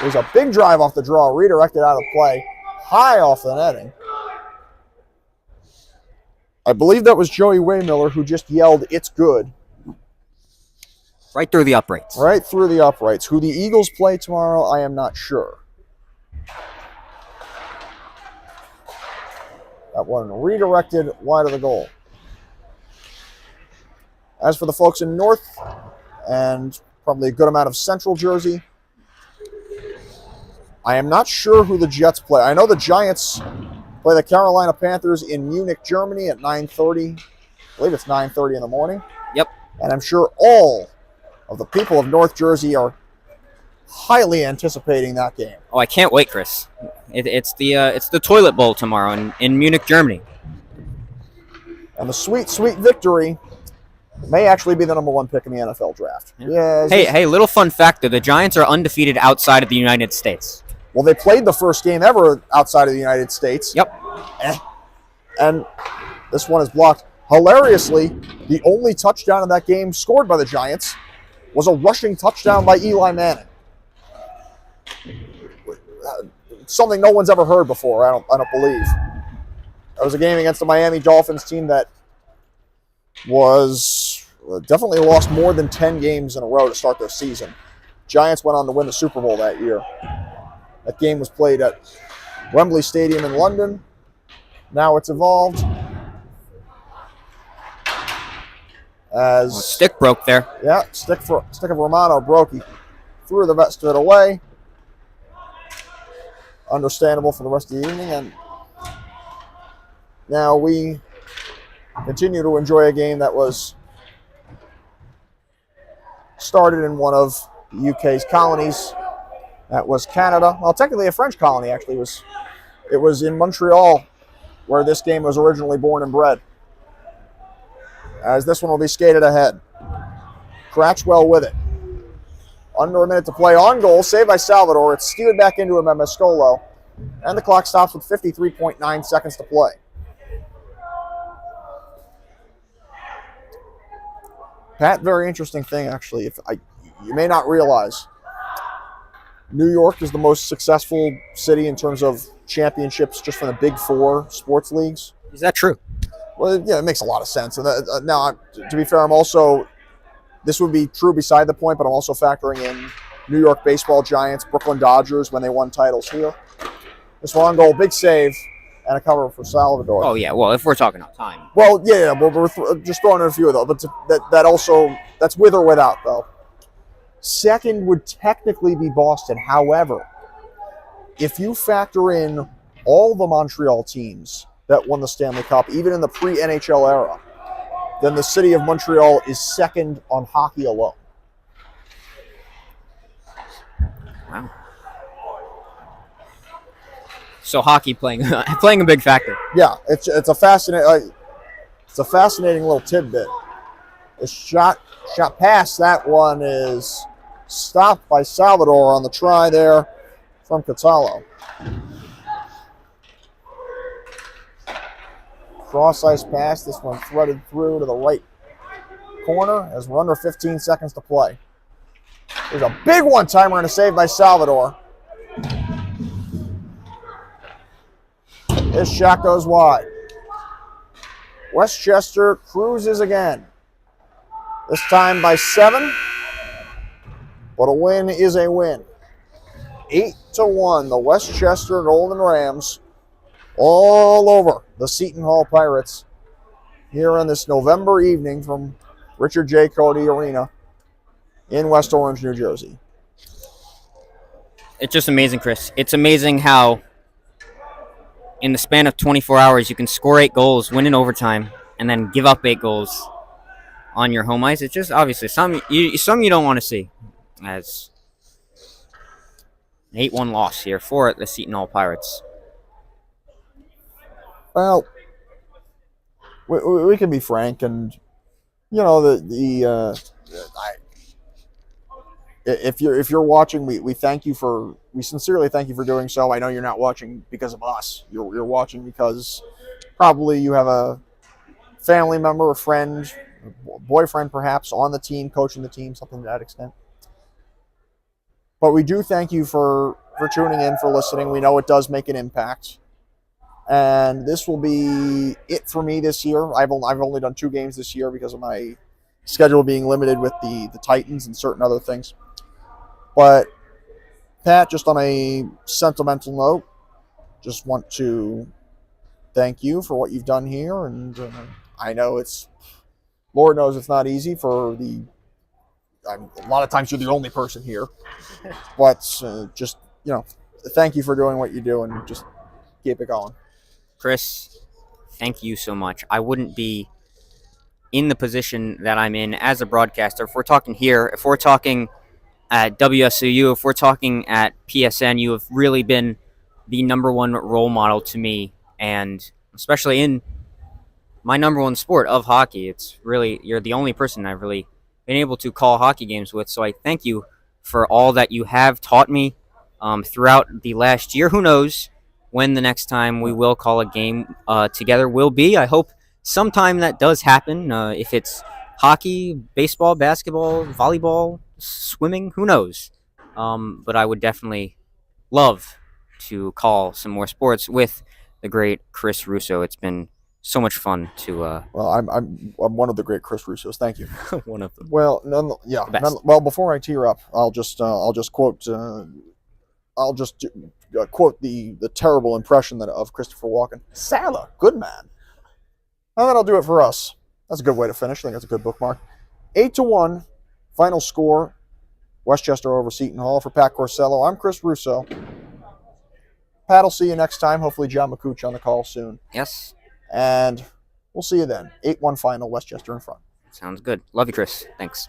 There's a big drive off the draw, redirected out of play, high off the netting. I believe that was Joey Waymiller who just yelled, "It's good." Right through the uprights. Right through the uprights. Who the Eagles play tomorrow, I am not sure. That one redirected wide of the goal. As for the folks in North and probably a good amount of Central Jersey, I am not sure who the Jets play. I know the Giants play the Carolina Panthers in Munich, Germany at 9:30. I believe it's 9:30 in the morning. Yep. And I'm sure all of the people of North Jersey are highly anticipating that game. Oh, I can't wait, Chris. It's the toilet bowl tomorrow in Munich, Germany. And the sweet, sweet victory may actually be the number 1 pick in the NFL draft. Yeah. Hey, little fun fact though, the Giants are undefeated outside of the United States. Well, they played the first game ever outside of the United States. Yep. And this one is blocked. Hilariously, the only touchdown in that game scored by the Giants was a rushing touchdown by Eli Manning. Something no one's ever heard before, I don't believe. That was a game against the Miami Dolphins team that was definitely lost more than 10 games in a row to start their season. Giants went on to win the Super Bowl that year. That game was played at Wembley Stadium in London. Now it's evolved as Stick broke there. Yeah, stick of Romano broke. He threw the rest of it away. Understandable for the rest of the evening, and now we continue to enjoy a game that was started in one of the UK's colonies. That was Canada. Well, technically a French colony, actually. It was in Montreal where this game was originally born and bred. As this one will be skated ahead. Cratchwell with it. Under a minute to play. On goal, saved by Salvador. It's steered back into him by Mascolo. And the clock stops with 53.9 seconds to play. Pat, very interesting thing, actually. You may not realize, New York is the most successful city in terms of championships just from the Big Four sports leagues. Is that true? Well, yeah, it makes a lot of sense. And now, to be fair, this would be true beside the point, but I'm also factoring in New York baseball giants, Brooklyn Dodgers, when they won titles here. This one goal, big save, and a cover for Salvador. Oh, yeah. Well, if we're talking about time. Well, yeah, we're just throwing in a few of those. But that's with or without, though. Second would technically be Boston. However, if you factor in all the Montreal teams that won the Stanley Cup, even in the pre-NHL era, then the city of Montreal is second on hockey alone. Wow. So hockey playing a big factor. Yeah, it's a fascinating little tidbit. The shot past that one is stopped by Salvador on the try there from Catallo. Cross ice pass. This one threaded through to the right corner as we're under 15 seconds to play. There's a big one-timer and a save by Salvador. This shot goes wide. Westchester cruises again. This time by 7. But a win is a win. 8-1, the Westchester Golden Rams all over the Seton Hall Pirates here on this November evening from Richard J. Cody Arena in West Orange, New Jersey. It's just amazing, Chris. It's amazing how in the span of 24 hours you can score 8 goals, win in overtime, and then give up 8 goals on your home ice. It's just obviously some you don't want to see, as an 8-1 loss here for the Seton Hall Pirates. Well, we can be frank, and if you're watching, we sincerely thank you for doing so. I know you're not watching because of us. You're watching because probably you have a family member, a friend, a boyfriend perhaps on the team, coaching the team, something to that extent. But we do thank you for tuning in, for listening. We know it does make an impact. And this will be it for me this year. I've only done 2 games this year because of my schedule being limited with the Titans and certain other things. But, Pat, just on a sentimental note, just want to thank you for what you've done here. And I know Lord knows it's not easy a lot of times you're the only person here. But just, thank you for doing what you do and just keep it going. Chris, thank you so much. I wouldn't be in the position that I'm in as a broadcaster. If we're talking here, if we're talking at WSOU, if we're talking at PSN, you have really been the number one role model to me, and especially in my number one sport of hockey. You're the only person I've really been able to call hockey games with, so I thank you for all that you have taught me throughout the last year. Who knows when the next time we will call a game together will be. I hope sometime that does happen. If it's hockey, baseball, basketball, volleyball, swimming, who knows? But I would definitely love to call some more sports with the great Chris Russo. It's been so much fun to Well, I'm one of the great Chris Russos. Thank you. one of them. Well, The best. well, before I tear up, I'll just quote quote the terrible impression of Christopher Walken. Salah, good man. And that'll do it for us. That's a good way to finish. I think that's a good bookmark. 8-1, final score. Westchester over Seton Hall. For Pat Corsello, I'm Chris Russo. Pat, will see you next time. Hopefully John McCooch on the call soon. Yes. And we'll see you then. 8-1 final, Westchester in front. Sounds good. Love you, Chris. Thanks.